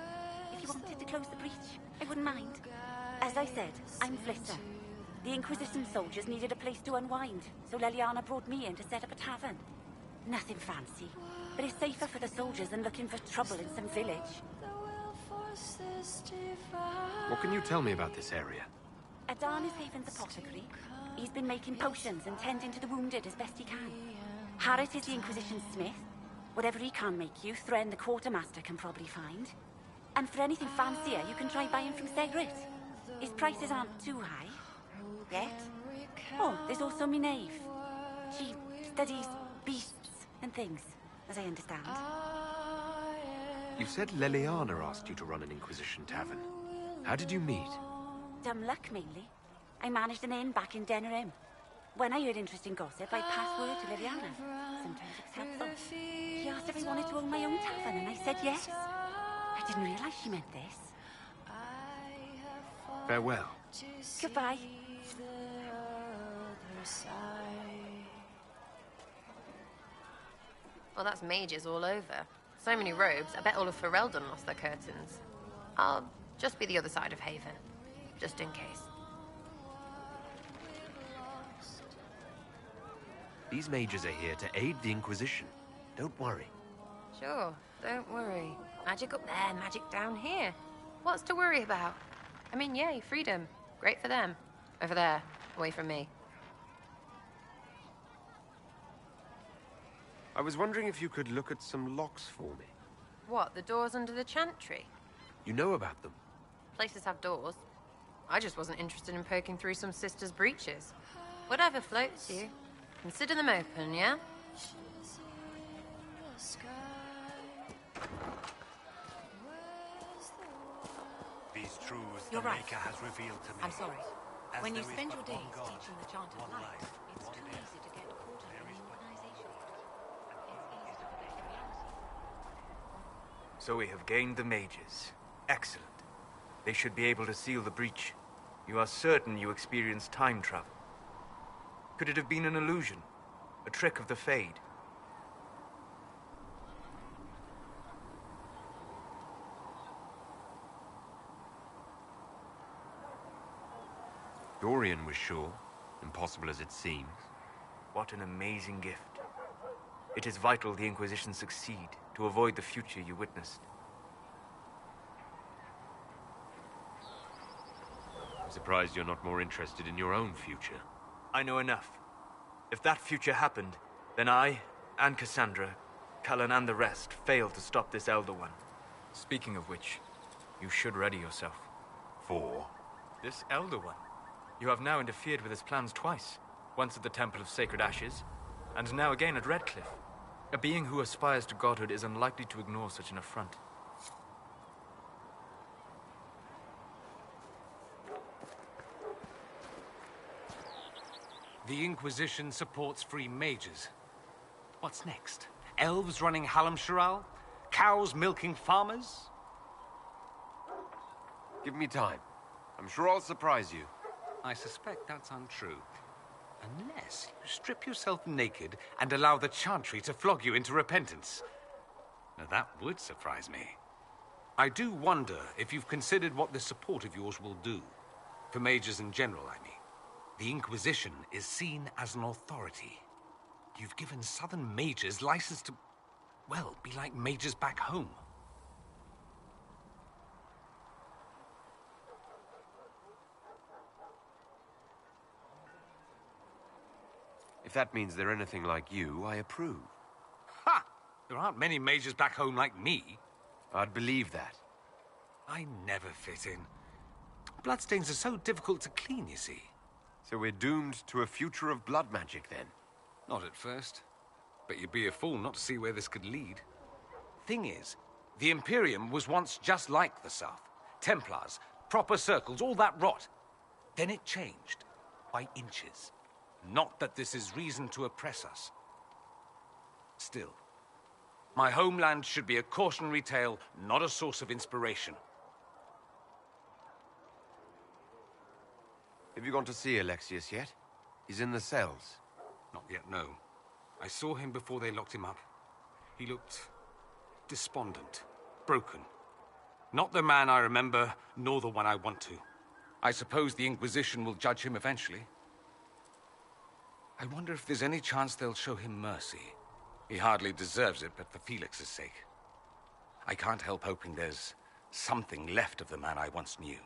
If you wanted to close the breach, I wouldn't mind. As I said, I'm Flissa. The Inquisition soldiers needed a place to unwind, so Leliana brought me in to set up a tavern. Nothing fancy, but it's safer for the soldiers than looking for trouble in some village. What can you tell me about this area? Adan is Haven's apothecary. He's been making potions and tending to the wounded as best he can. Harrit is the Inquisition smith. Whatever he can't make you, Thren the quartermaster can probably find. And for anything fancier, you can try buying from Segrit. His prices aren't too high. Yet. Oh, there's also my knave. She studies beasts and things, as I understand. You said Leliana asked you to run an Inquisition tavern. How did you meet? Dumb luck, mainly. I managed an inn back in Denerim. When I heard interesting gossip, I passed word to Leliana. Sometimes it's helpful. She asked if I wanted to own my own tavern, and I said yes. I didn't realize she meant this. Farewell. Goodbye. Well, that's mages all over. So many robes, I bet all of Ferelden lost their curtains. I'll just be the other side of Haven, just in case. These mages are here to aid the Inquisition. Don't worry. Sure, don't worry. Magic up there, magic down here. What's to worry about? I mean, yay, freedom. Great for them. Over there, away from me. I was wondering if you could look at some locks for me. What, the doors under the chantry? You know about them? Places have doors. I just wasn't interested in poking through some sister's breeches. Whatever floats you. Consider them open, yeah? These truths You're the right. Maker has revealed to me. I'm sorry. As When you there is spend but your one days God, teaching the chant of one light, life, it's one too death. easy to get caught up in the organization. So we have gained the mages. Excellent. They should be able to seal the breach. You are certain you experienced time travel. Could it have been an illusion? A trick of the Fade? Dorian was sure, impossible as it seems. What an amazing gift. It is vital the Inquisition succeed to avoid the future you witnessed. I'm surprised you're not more interested in your own future. I know enough. If that future happened, then I, and Cassandra, Cullen and the rest, failed to stop this Elder One. Speaking of which, you should ready yourself. For? This Elder One. You have now interfered with his plans twice. Once at the Temple of Sacred Ashes, and now again at Redcliffe. A being who aspires to godhood is unlikely to ignore such an affront. The Inquisition supports free mages. What's next? Elves running Hallam-Sharal? Cows milking farmers? Give me time. I'm sure I'll surprise you. I suspect that's untrue. Unless you strip yourself naked and allow the Chantry to flog you into repentance. Now that would surprise me. I do wonder if you've considered what this support of yours will do. For mages in general, I mean. The Inquisition is seen as an authority. You've given Southern mages license to, well, be like mages back home. If that means they're anything like you, I approve. Ha! There aren't many mages back home like me. I'd believe that. I never fit in. Bloodstains are so difficult to clean, you see. So we're doomed to a future of blood magic, then? Not at first. But you'd be a fool not to see where this could lead. Thing is, the Imperium was once just like the South. Templars, proper circles, all that rot. Then it changed. By inches. Not that this is reason to oppress us. Still, my homeland should be a cautionary tale, not a source of inspiration. Have you gone to see Alexius yet? He's in the cells. Not yet, no. I saw him before they locked him up. He looked despondent, broken. Not the man I remember, nor the one I want to. I suppose the Inquisition will judge him eventually. I wonder if there's any chance they'll show him mercy. He hardly deserves it, but for Felix's sake. I can't help hoping there's something left of the man I once knew.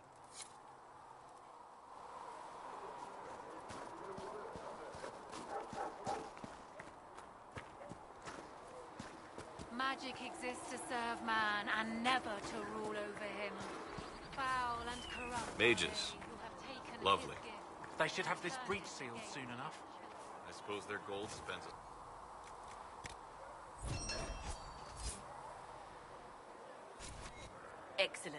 Magic exists to serve man and never to rule over him. Foul and corrupt. Mages, Lovely. They should have this breach sealed soon enough. I suppose their gold spends it. Excellent.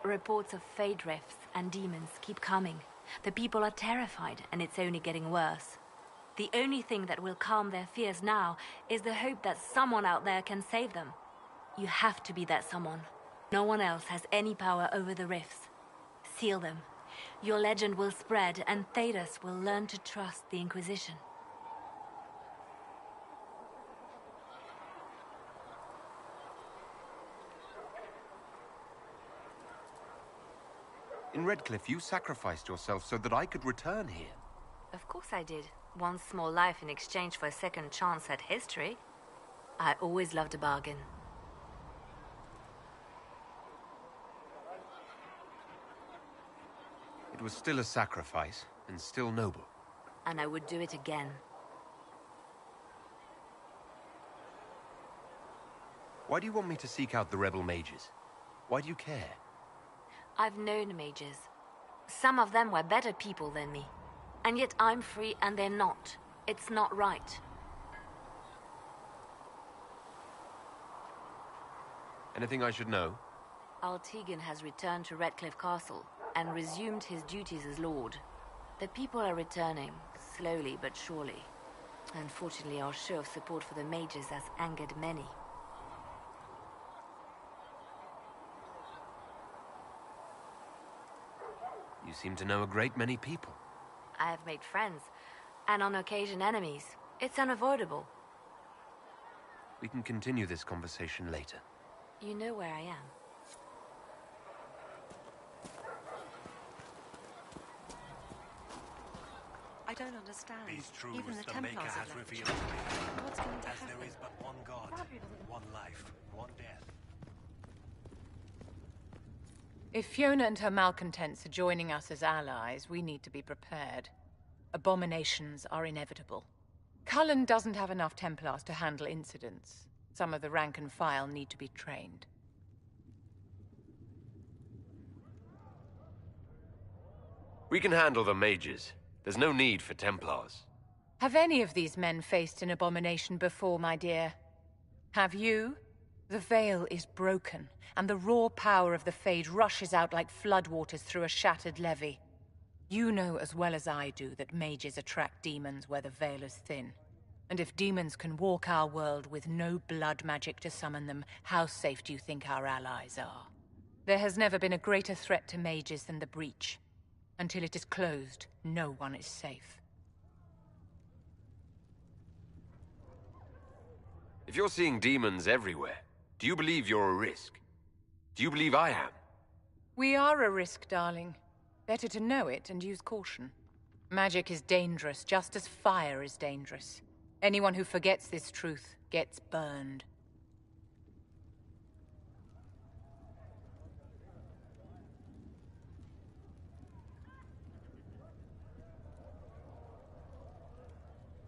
Reports of fade rifts and demons keep coming. The people are terrified, and it's only getting worse. The only thing that will calm their fears now is the hope that someone out there can save them. You have to be that someone. No one else has any power over the rifts. Seal them. Your legend will spread, and Thedas will learn to trust the Inquisition. In Redcliffe, you sacrificed yourself so that I could return here. Of course I did. One small life in exchange for a second chance at history. I always loved a bargain. It was still a sacrifice, and still noble. And I would do it again. Why do you want me to seek out the rebel mages? Why do you care? I've known mages. Some of them were better people than me. And yet I'm free and they're not. It's not right. Anything I should know? Altegan has returned to Redcliffe Castle and resumed his duties as Lord. The people are returning, slowly but surely. Unfortunately, our show of support for the mages has angered many. You seem to know a great many people. I have made friends, and on occasion enemies. It's unavoidable. We can continue this conversation later. You know where I am. I don't understand. These truths Even the the Templars Maker have has left. revealed to me. What's going to As happen? there is but one God, one life, one death. If Fiona and her malcontents are joining us as allies, we need to be prepared. Abominations are inevitable. Cullen doesn't have enough Templars to handle incidents. Some of the rank and file need to be trained. We can handle the mages. There's no need for Templars. Have any of these men faced an abomination before, my dear? Have you? The veil is broken, and the raw power of the Fade rushes out like floodwaters through a shattered levee. You know as well as I do that mages attract demons where the veil is thin. And if demons can walk our world with no blood magic to summon them, how safe do you think our allies are? There has never been a greater threat to mages than the breach. Until it is closed, no one is safe. If you're seeing demons everywhere, do you believe you're a risk? Do you believe I am? We are a risk, darling. Better to know it and use caution. Magic is dangerous, just as fire is dangerous. Anyone who forgets this truth gets burned.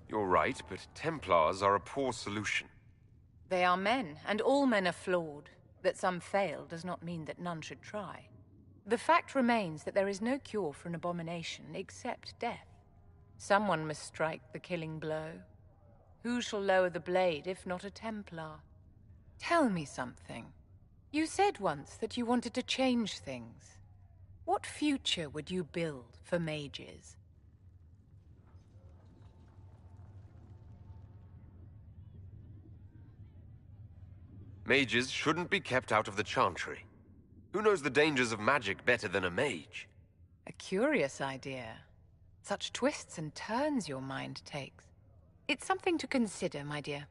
You're right, but Templars are a poor solution. They are men, and all men are flawed. That some fail does not mean that none should try. The fact remains that there is no cure for an abomination except death. Someone must strike the killing blow. Who shall lower the blade if not a Templar? Tell me something. You said once that you wanted to change things. What future would you build for mages? Mages shouldn't be kept out of the Chantry. Who knows the dangers of magic better than a mage? A curious idea. Such twists and turns your mind takes. It's something to consider, my dear.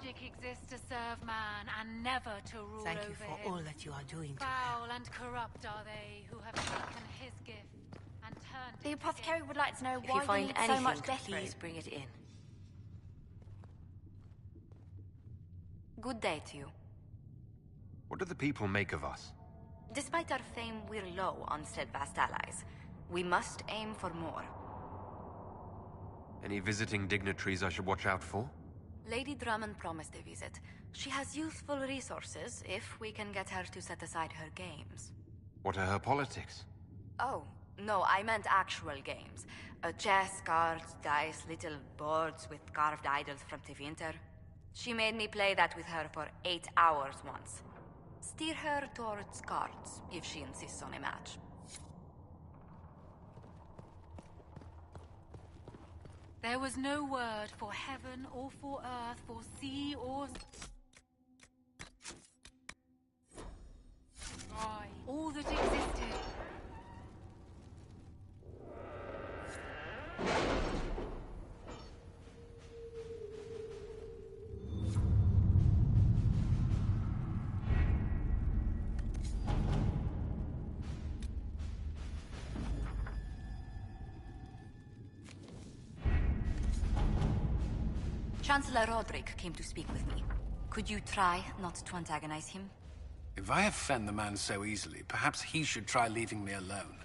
Magic exists to serve man and never to rule Thank over you for him. all that you are doing to Foul and corrupt are they who have taken his gift and turned The it apothecary would like to know If why you you find need anything, so much death please root. bring it in. Good day to you. What do the people make of us? Despite our fame, we're low on steadfast allies. We must aim for more. Any visiting dignitaries I should watch out for? Lady Drummond promised a visit. She has useful resources if we can get her to set aside her games. What are her politics? Oh, no, I meant actual games. Chess, cards, dice, little boards with carved idols from Tevinter. She made me play that with her for 8 hours once. Steer her towards cards, if she insists on a match. There was no word for heaven or for earth, for sea or sky. All that existed. Chancellor Roderick came to speak with me. Could you try not to antagonize him? If I offend the man so easily, perhaps he should try leaving me alone.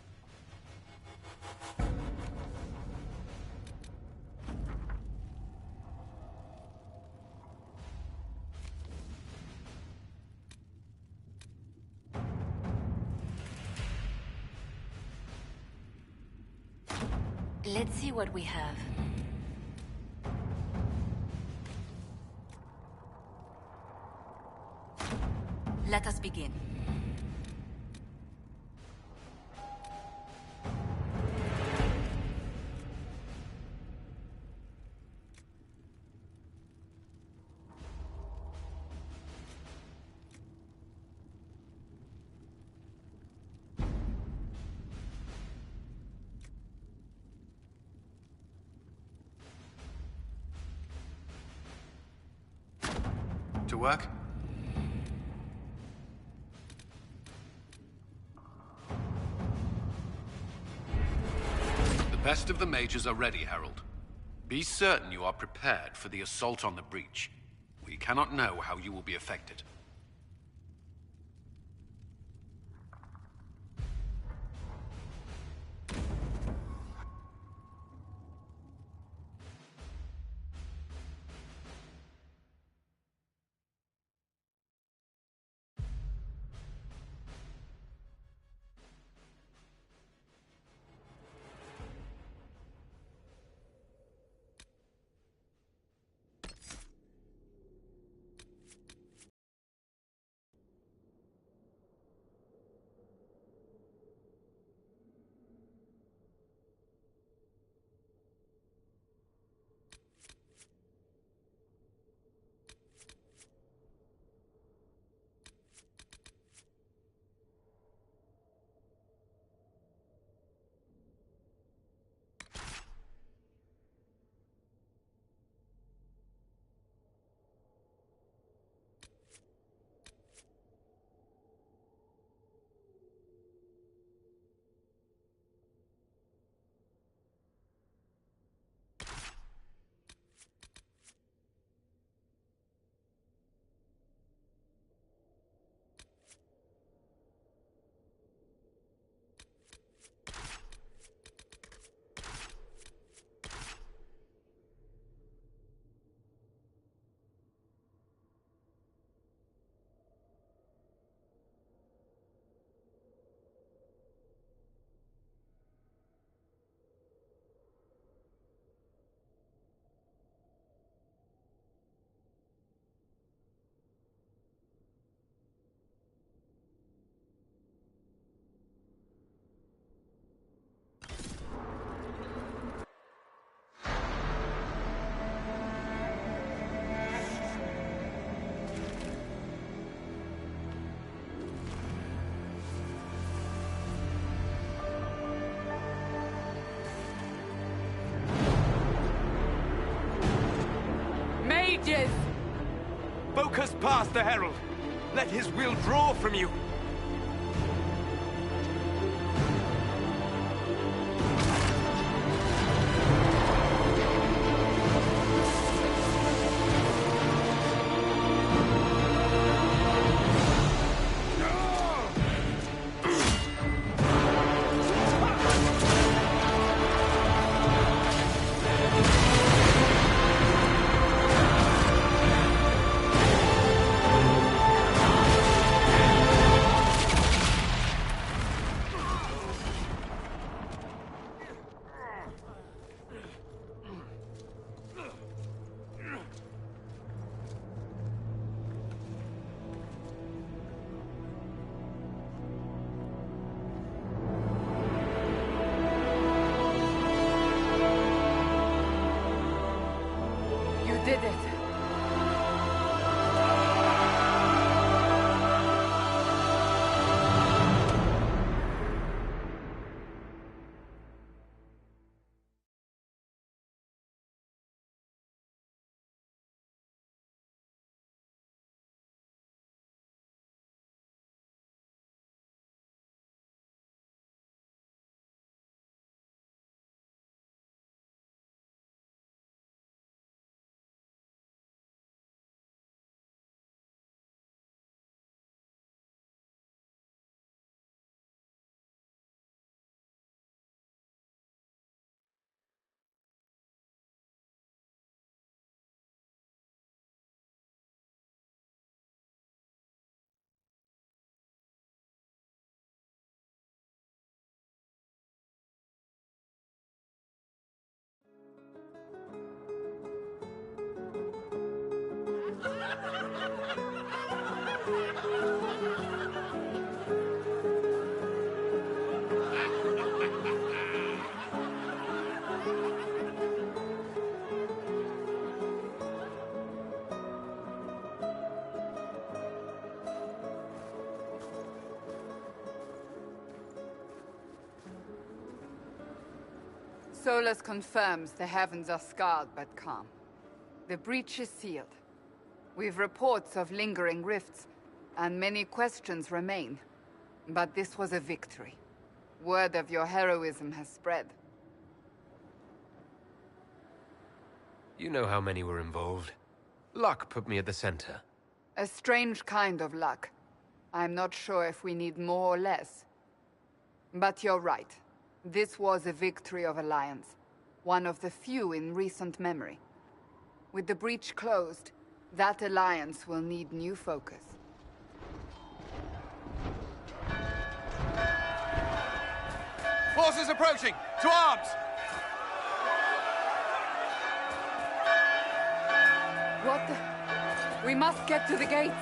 Let's see what we have. Let us begin. To work? The best of the mages are ready, Herald. Be certain you are prepared for the assault on the breach. We cannot know how you will be affected. Focus past the Herald. Let his will draw from you. Did it. Solus confirms the heavens are scarred but calm. The breach is sealed. We've reports of lingering rifts, and many questions remain. But this was a victory. Word of your heroism has spread. You know how many were involved. Luck put me at the center. A strange kind of luck. I'm not sure if we need more or less. But you're right. This was a victory of Alliance. One of the few in recent memory. With the breach closed, that alliance will need new focus. Forces approaching! To arms! What the... We must get to the gates!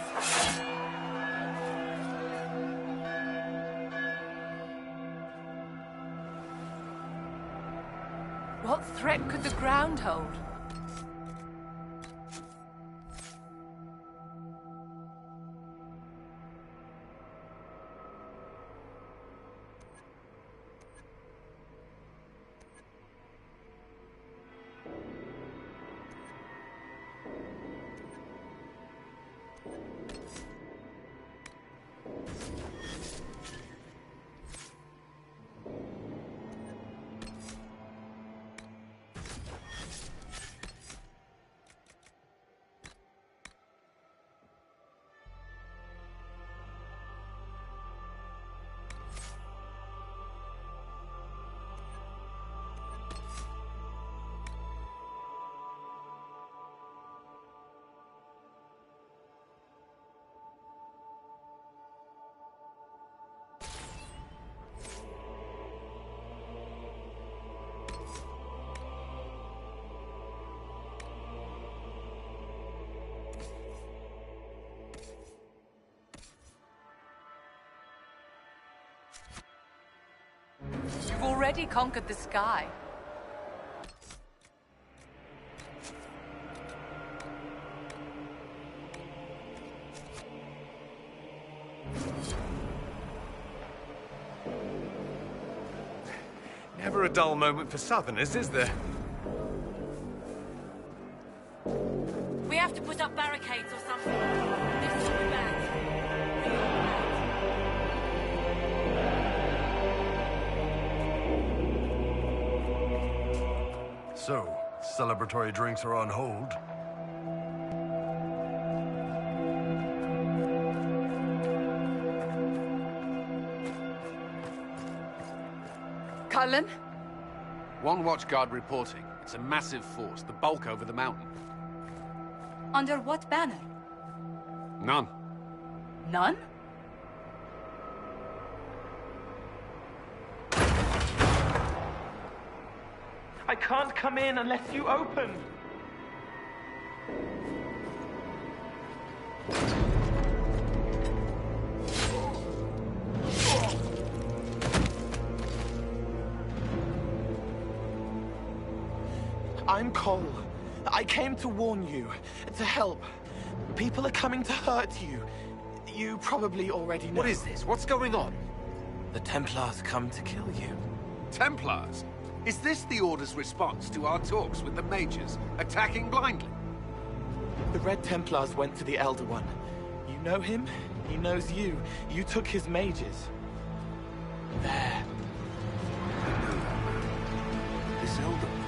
What threat could the ground hold? You've already conquered the sky. Never a dull moment for Southerners, is there? We have to put up barricades or something. So, celebratory drinks are on hold? Cullen? One watchguard reporting. It's a massive force, the bulk over the mountain. Under what banner? None. None? I can't come in unless you open. I'm Cole. I came to warn you, to help. People are coming to hurt you. You probably already know. What is this? What's going on? The Templars come to kill you. Templars? Is this the Order's response to our talks with the Mages, attacking blindly? The Red Templars went to the Elder One. You know him, he knows you. You took his mages. There. This Elder One?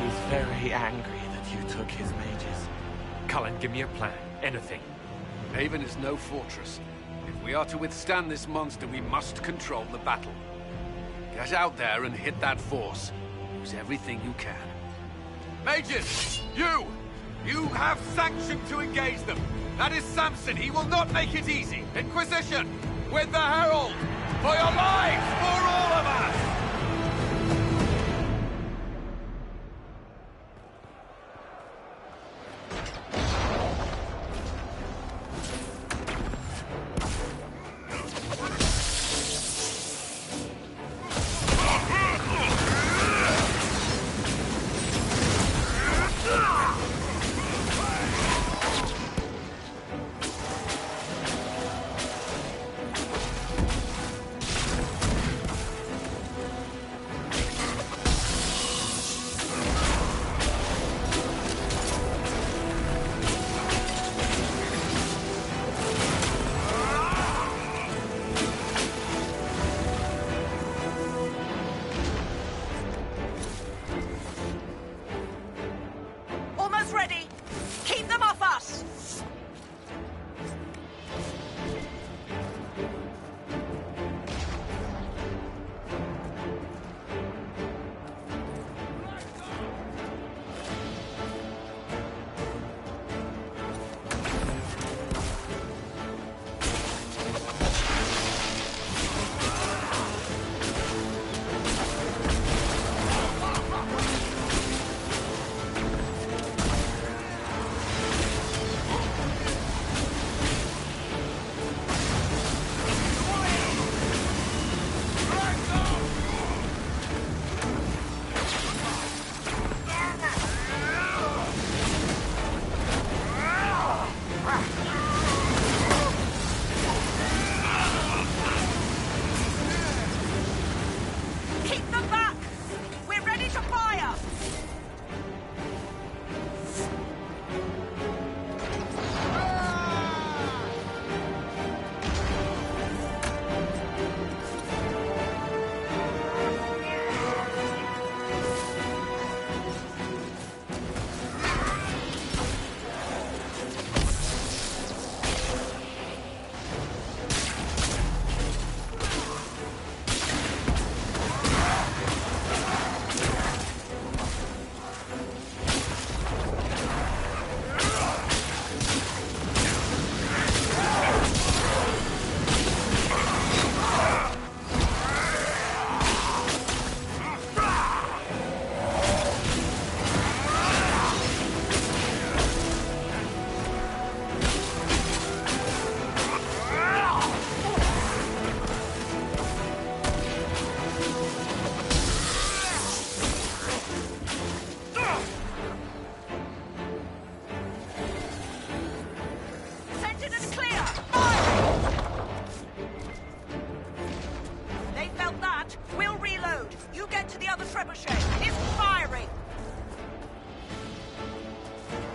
He's very angry that you took his mages. Cullen, give me a plan. Anything. Haven is no fortress. If we are to withstand this monster, we must control the battle. Get out there and hit that force. Use everything you can. Mages! You have sanction to engage them. That is Samson. He will not make it easy. Inquisition! With the Herald! For your lives! For all of us!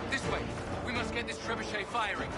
This way. We must get this trebuchet firing.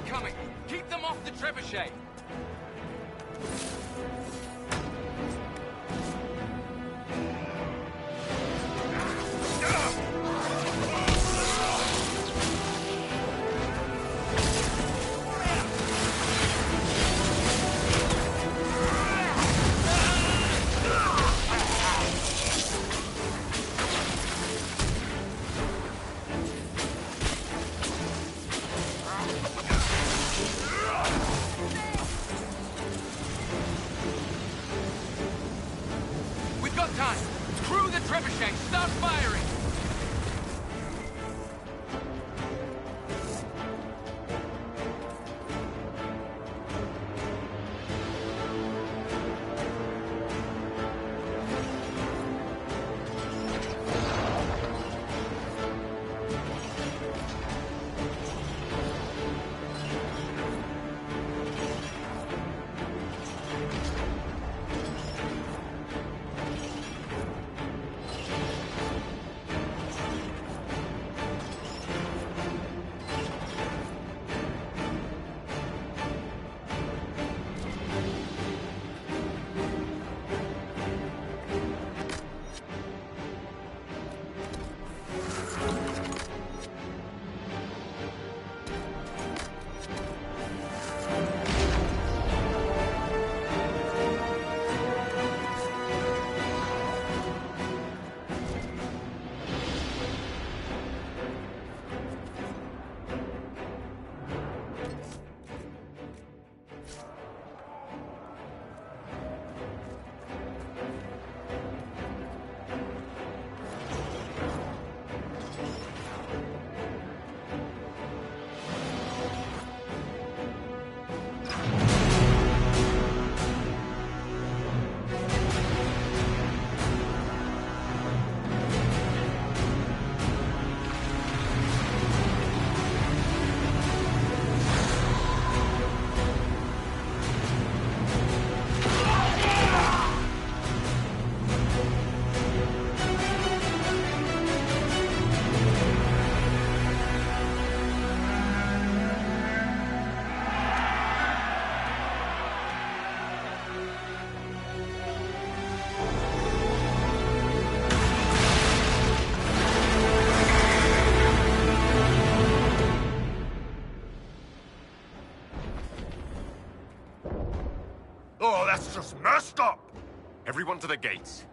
coming! Keep them off the trebuchet! Oh, that's just messed up! Everyone to the gates.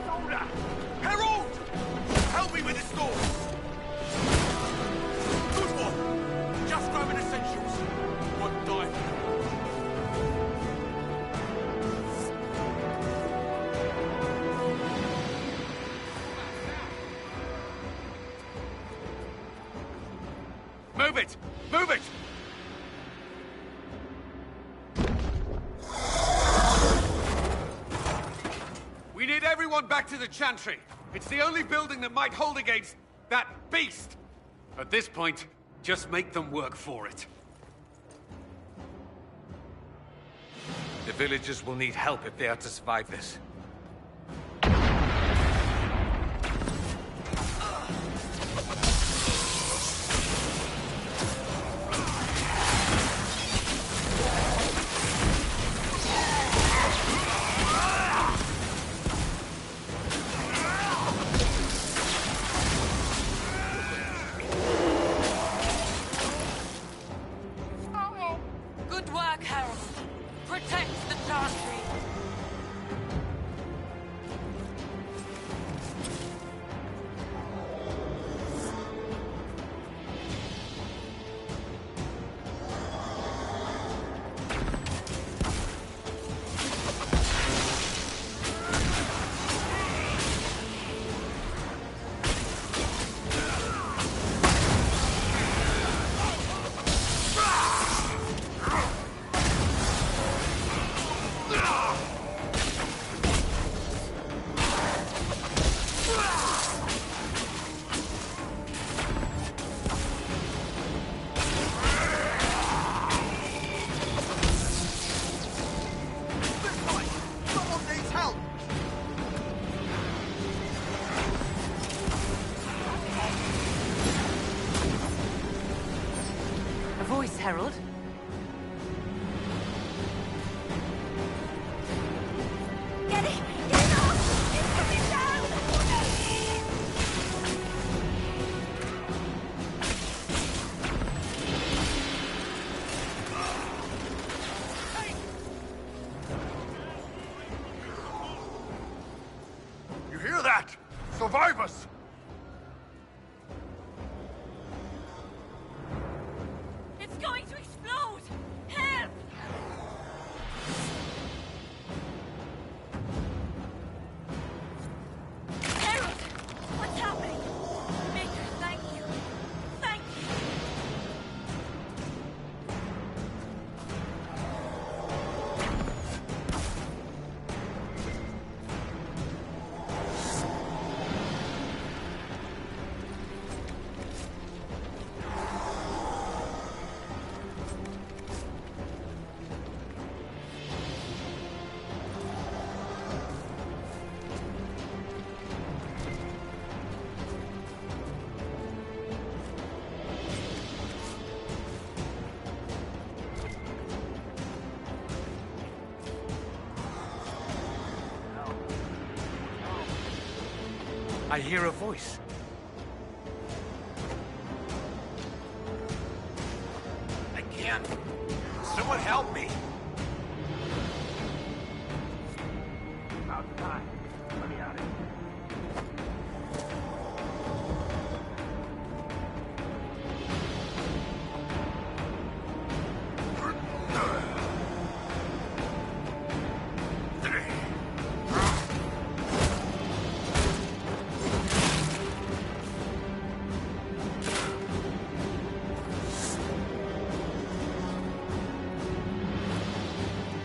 Soldier! Herald! Help me with this door! Good one! Just grabbing essentials. One die. Move it! Move it! We need everyone back to the Chantry. It's the only building that might hold against that beast. At this point, just make them work for it. The villagers will need help if they are to survive this. Good work, Harold. Protect the Chantry. voice, Herald. Get it! Get it off! It's coming down! You hear that? Survive us! It's going to explode! Help! Harold! What's happening? Maker, thank you. Thank you. I hear a voice. I can't. Someone help me! Outside. Let me out of here.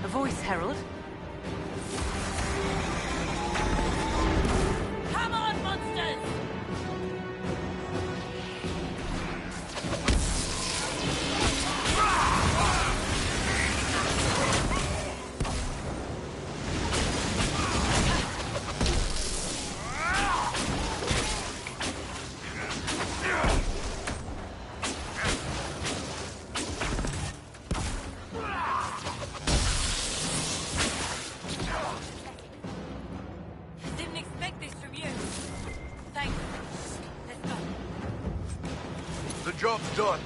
A voice, Herald. Come on, monsters! Didn't expect this from you. Thank you. Let's go. The job's done.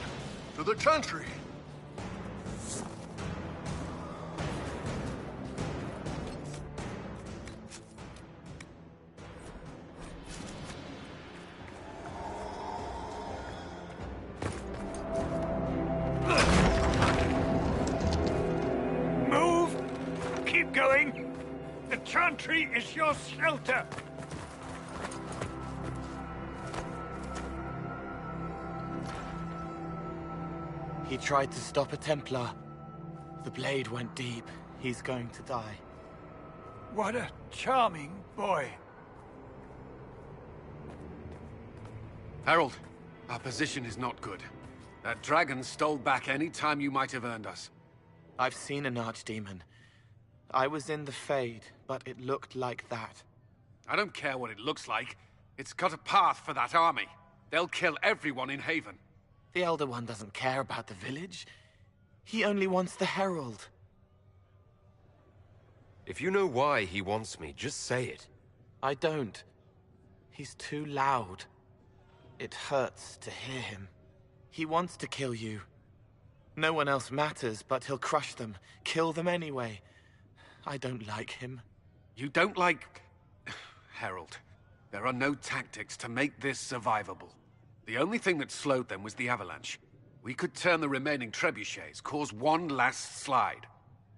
To the Chantry. Move! Keep going! The Chantry is your shelter! He tried to stop a Templar. The blade went deep. He's going to die. What a charming boy. Harold, our position is not good. That dragon stole back any time you might have earned us. I've seen an archdemon. I was in the Fade, but it looked like that. I don't care what it looks like. It's got a path for that army. They'll kill everyone in Haven. The Elder One doesn't care about the village. He only wants the Herald. If you know why he wants me, just say it. I don't. He's too loud. It hurts to hear him. He wants to kill you. No one else matters, but he'll crush them, kill them anyway. I don't like him. You don't like... Harold, there are no tactics to make this survivable. The only thing that slowed them was the avalanche. We could turn the remaining trebuchets, cause one last slide.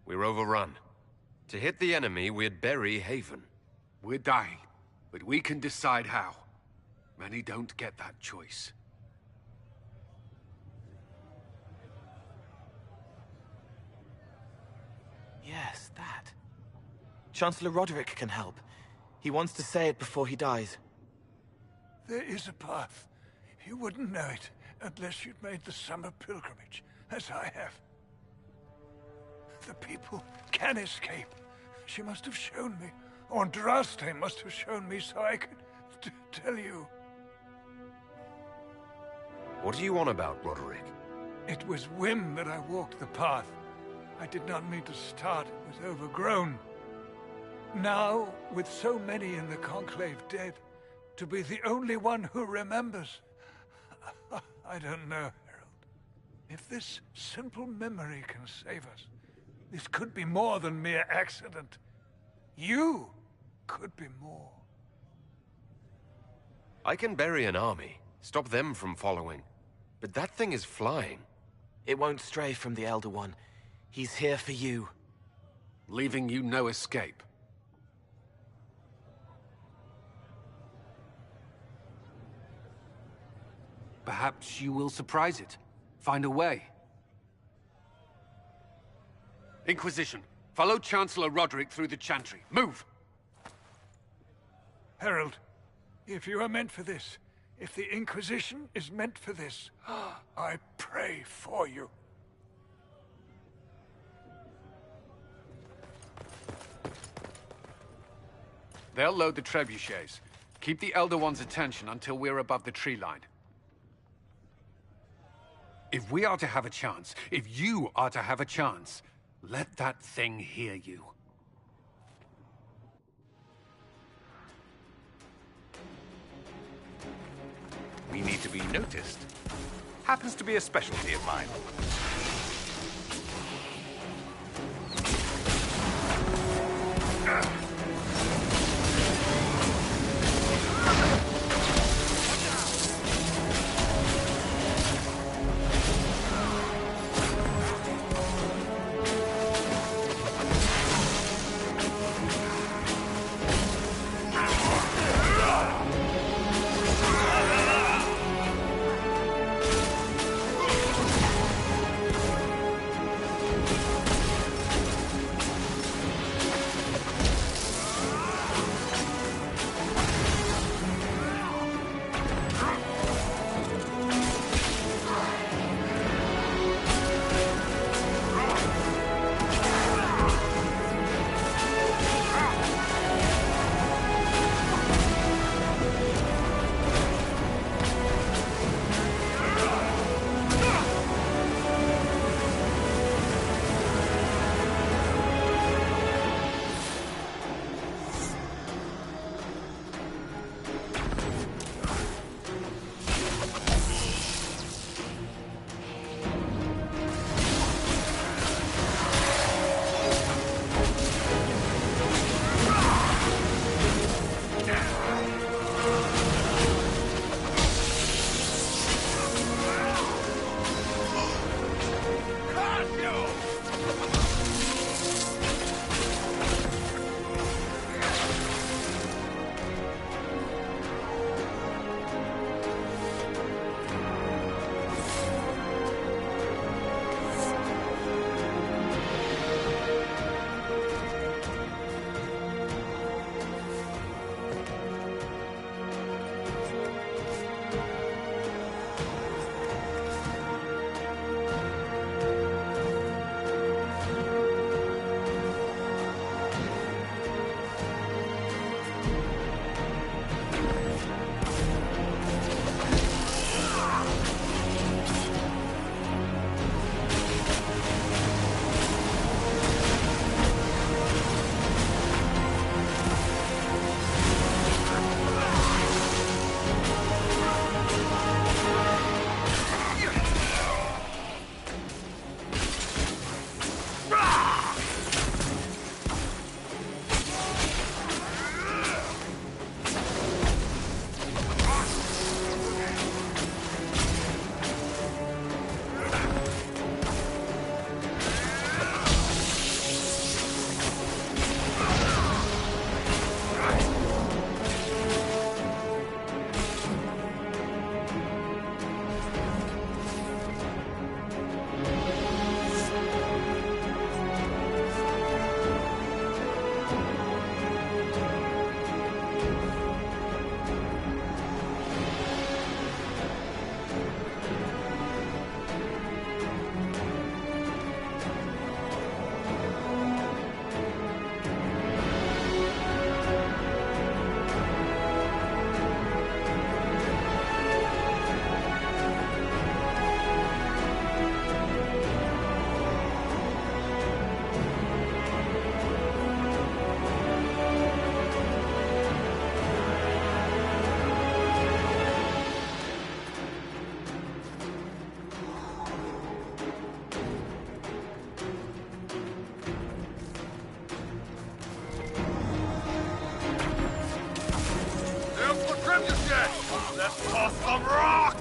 We're overrun. To hit the enemy, we'd bury Haven. We're dying, but we can decide how. Many don't get that choice. Yes, that. Chancellor Roderick can help. He wants to say it before he dies. There is a path. You wouldn't know it unless you'd made the summer pilgrimage, as I have. The people can escape. She must have shown me. Or Andraste must have shown me so I could tell you. What are you on about, Roderick? It was whim that I walked the path. I did not mean to start. It was overgrown. Now, with so many in the Conclave dead, to be the only one who remembers... I don't know, Herald. If this simple memory can save us, this could be more than mere accident. You could be more. I can bury an army, stop them from following. But that thing is flying. It won't stray from the Elder One. He's here for you. Leaving you no escape. Perhaps you will surprise it. Find a way. Inquisition, follow Chancellor Roderick through the Chantry. Move! Herald, if you are meant for this, if the Inquisition is meant for this, I pray for you. They'll load the trebuchets. Keep the Elder One's attention until we're above the tree line. If we are to have a chance, if you are to have a chance, let that thing hear you. We need to be noticed. Happens to be a specialty of mine. time just yet! Let's toss some rock!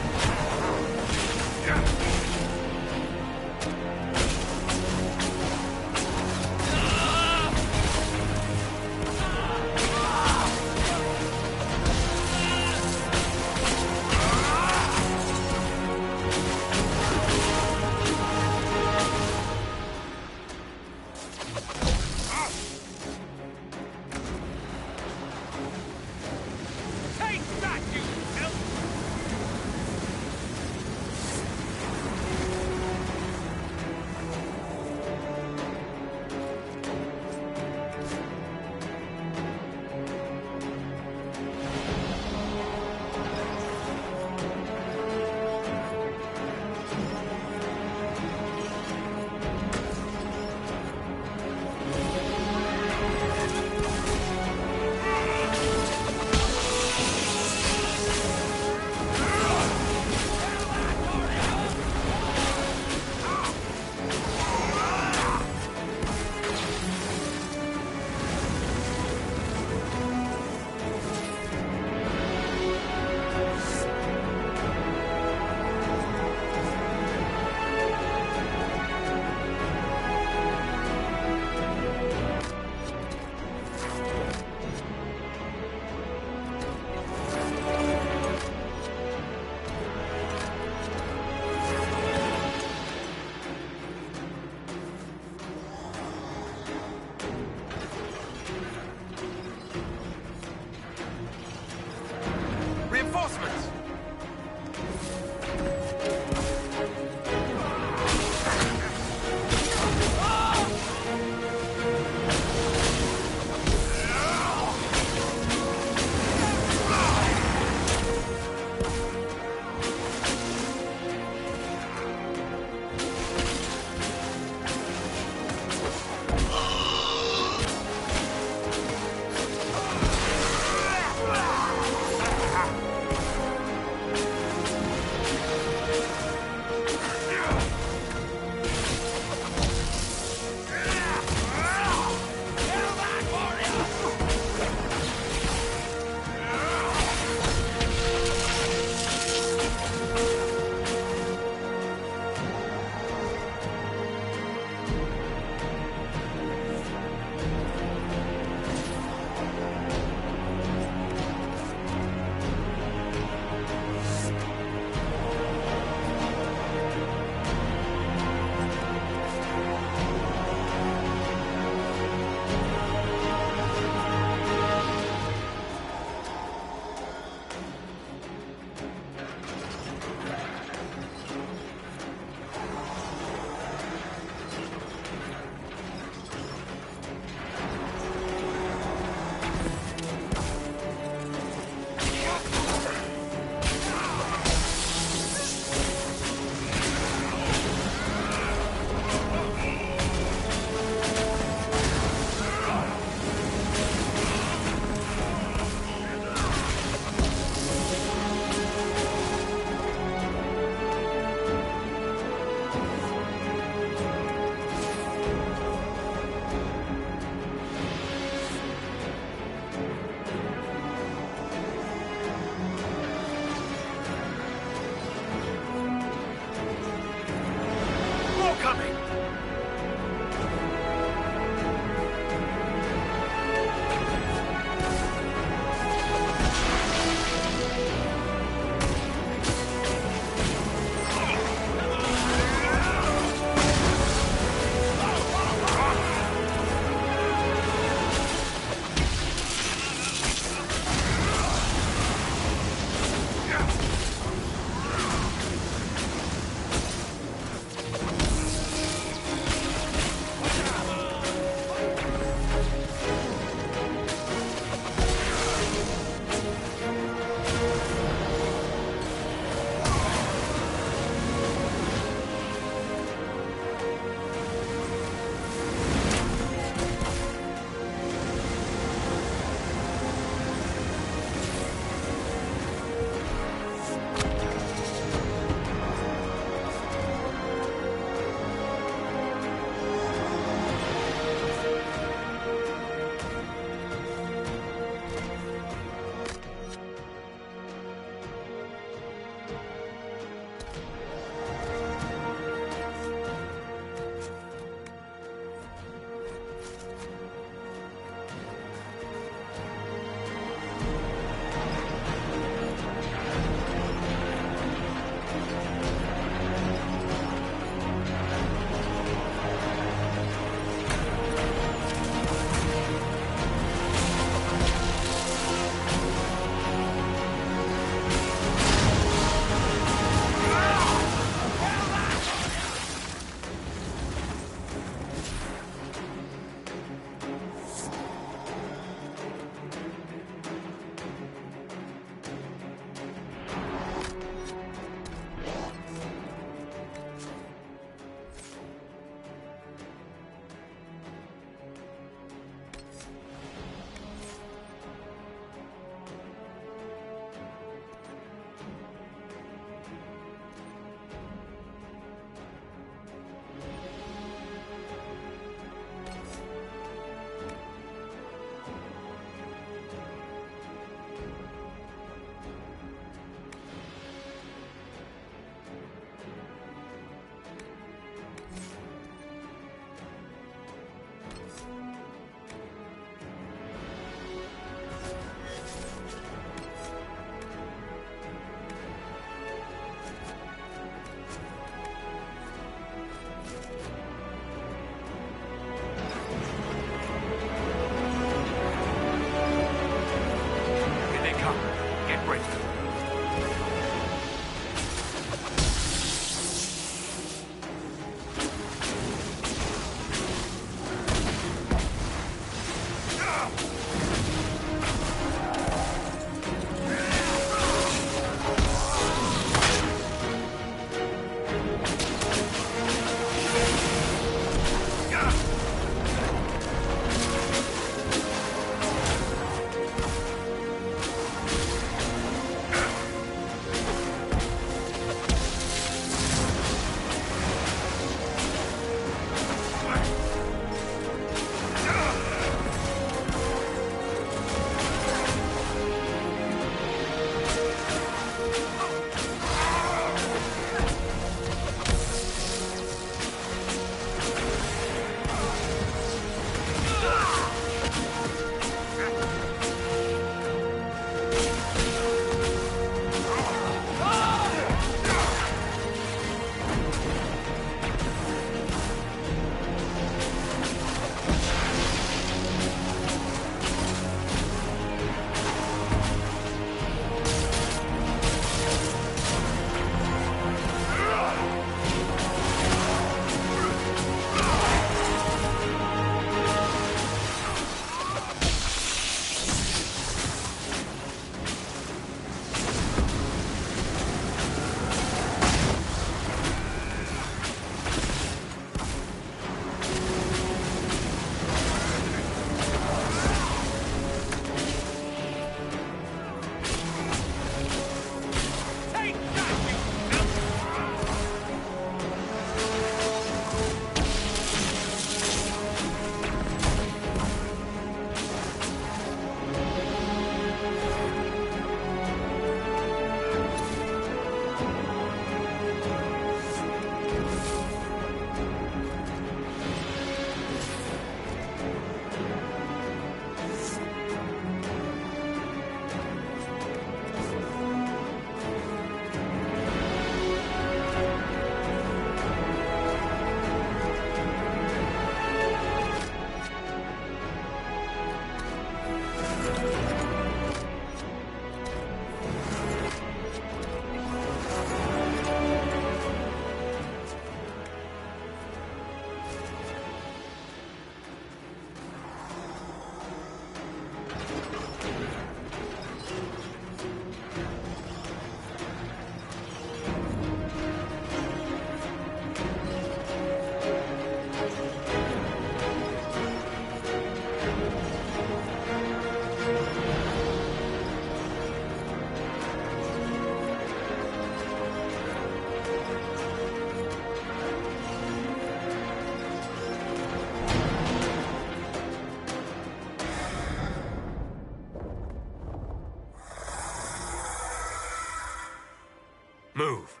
Move.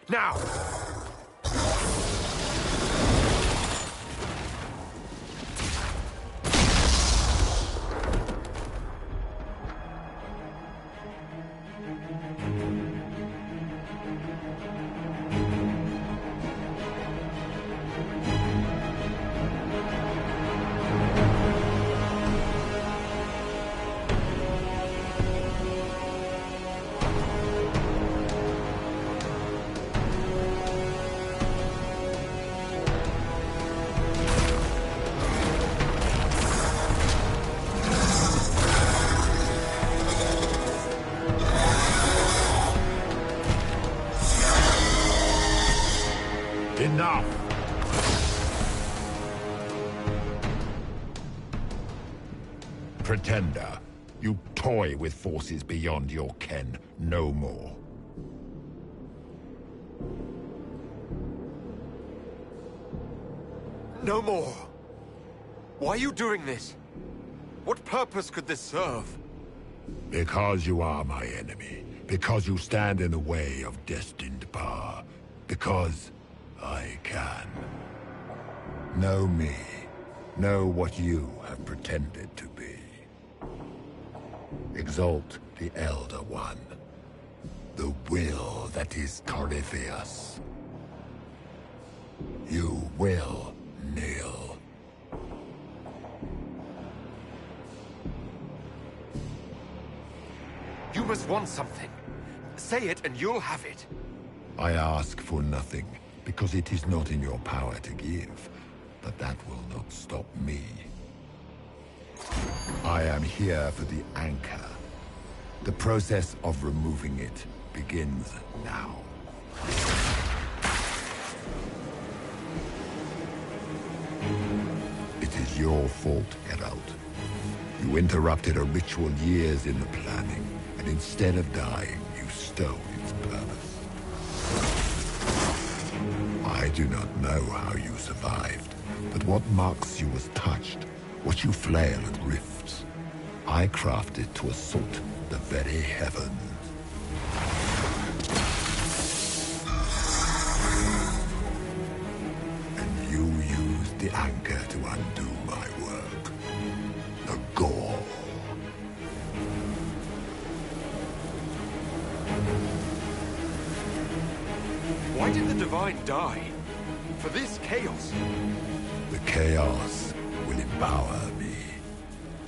Now! Enough! Pretender, you toy with forces beyond your ken, no more. No more! Why are you doing this? What purpose could this serve? Because you are my enemy. Because you stand in the way of destined power. Because I can. Know me. Know what you have pretended to be. Exalt the Elder One. The will that is Corypheus. You will kneel. You must want something. Say it and you'll have it. I ask for nothing, because it is not in your power to give. But that will not stop me. I am here for the anchor. The process of removing it begins now. It is your fault, Geralt. You interrupted a ritual years in the planning, and instead of dying, you stole its purpose. I do not know how you survived, but what marks you as touched, what you flail at rifts, I crafted to assault the very heavens. And you used the anchor to undo my work. The gore. Why did the Divine die? For this chaos? The chaos will empower me,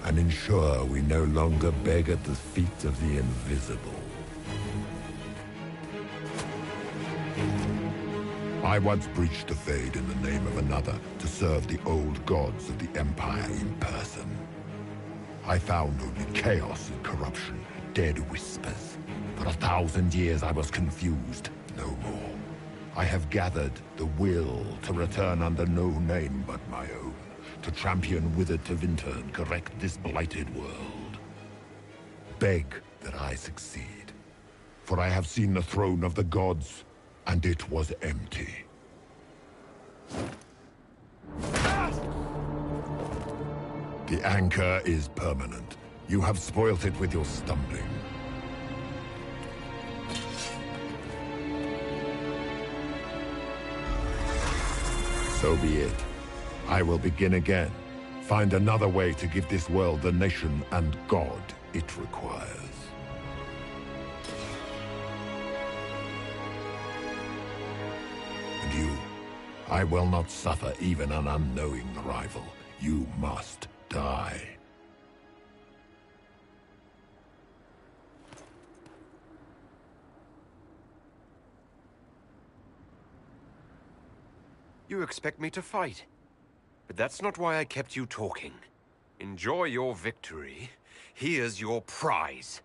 and ensure we no longer beg at the feet of the invisible. I once breached the Fade in the name of another to serve the old gods of the Empire in person. I found only chaos and corruption, dead whispers. For 1,000 years I was confused, no more. I have gathered the will to return under no name but my own, to champion withered Tevinter and correct this blighted world. Beg that I succeed, for I have seen the throne of the gods, and it was empty. The anchor is permanent. You have spoilt it with your stumbling. So be it. I will begin again. Find another way to give this world the nation and God it requires. And you, I will not suffer even an unknowing rival. You must die. You expect me to fight. But that's not why I kept you talking. Enjoy your victory. Here's your prize.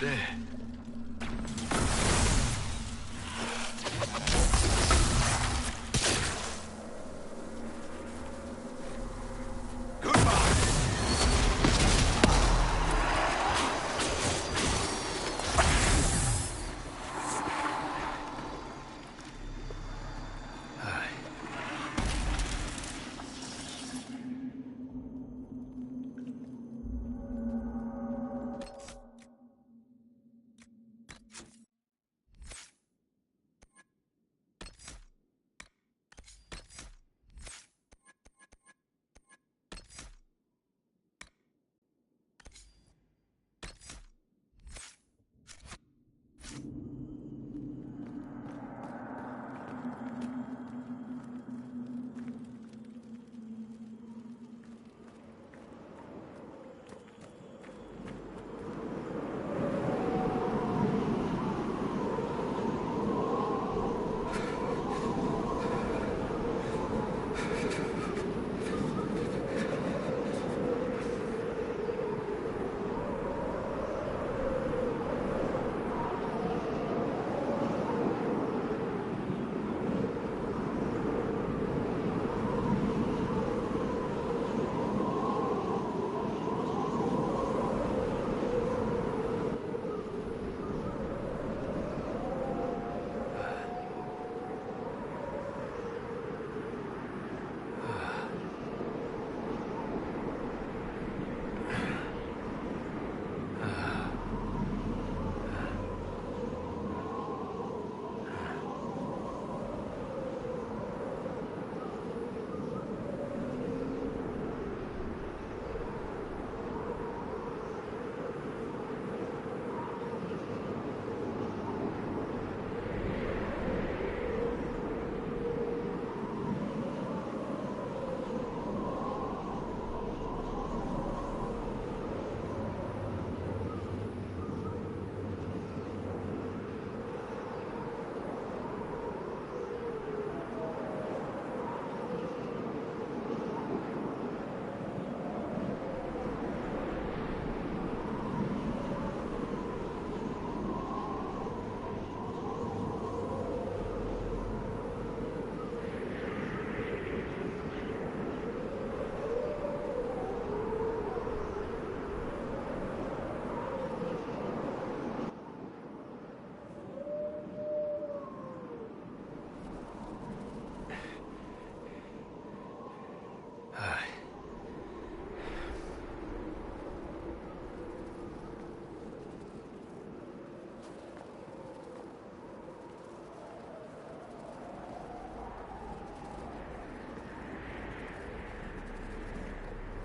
There.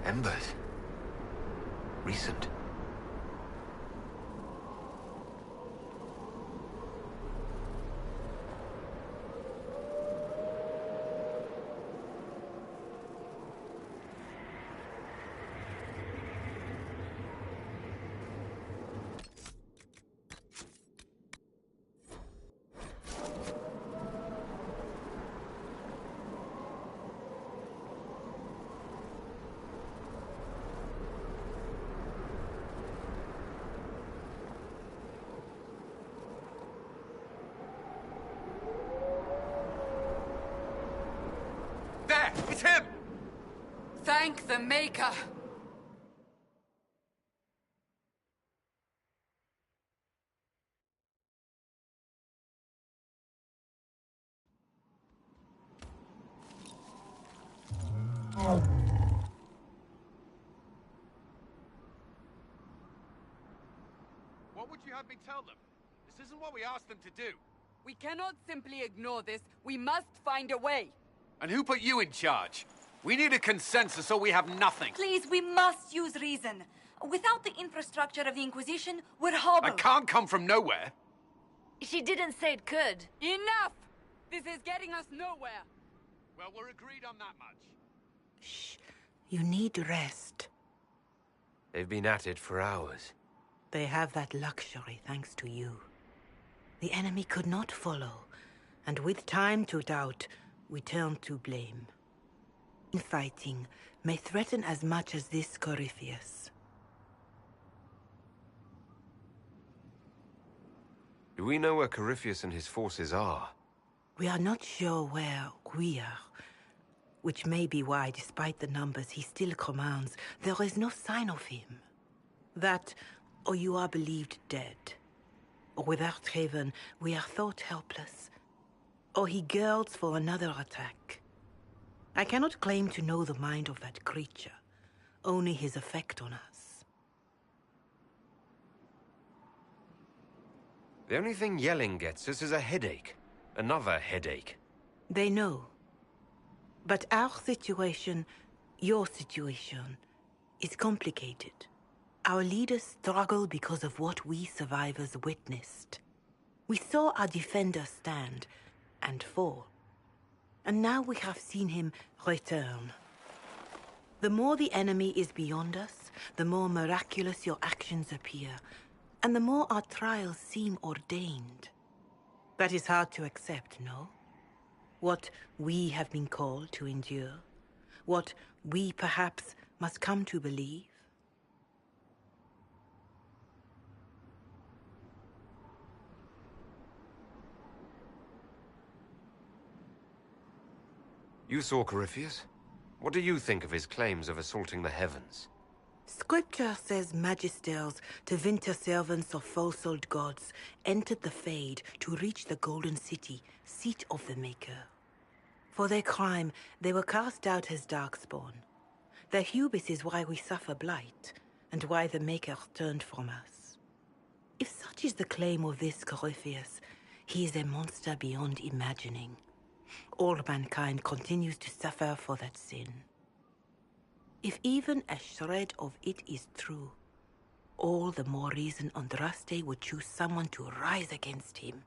Embers. Recent. There! It's him! Thank the Maker! What would you have me tell them? This isn't what we asked them to do. We cannot simply ignore this. We must find a way. And who put you in charge? We need a consensus or we have nothing. Please, we must use reason. Without the infrastructure of the Inquisition, we're hobbled. I can't come from nowhere. She didn't say it could. Enough! This is getting us nowhere. Well, we're agreed on that much. Shh. You need rest. They've been at it for hours. They have that luxury thanks to you. The enemy could not follow, and with time to doubt, we turn to blame. Fighting may threaten as much as this Corypheus. we know where Corypheus and his forces are? We are not sure where we are. Which may be why, despite the numbers he still commands, there is no sign of him. That, or you are believed dead. Or without Haven, we are thought helpless. Or he girds for another attack. I cannot claim to know the mind of that creature, only his effect on us. The only thing yelling gets us is a headache. Another headache. They know. But our situation, your situation, is complicated. Our leaders struggle because of what we survivors witnessed. We saw our defender stand and fall. And now we have seen him return. The more the enemy is beyond us, the more miraculous your actions appear, and the more our trials seem ordained. That is hard to accept, no? What we have been called to endure, what we perhaps must come to believe. You saw Corypheus? What do you think of his claims of assaulting the heavens? Scripture says magisters, Tevinter servants of false-souled gods, entered the Fade to reach the Golden City, seat of the Maker. For their crime, they were cast out as Darkspawn. Their hubris is why we suffer blight, and why the Maker turned from us. If such is the claim of this Corypheus, he is a monster beyond imagining. All mankind continues to suffer for that sin. If even a shred of it is true, all the more reason Andraste would choose someone to rise against him.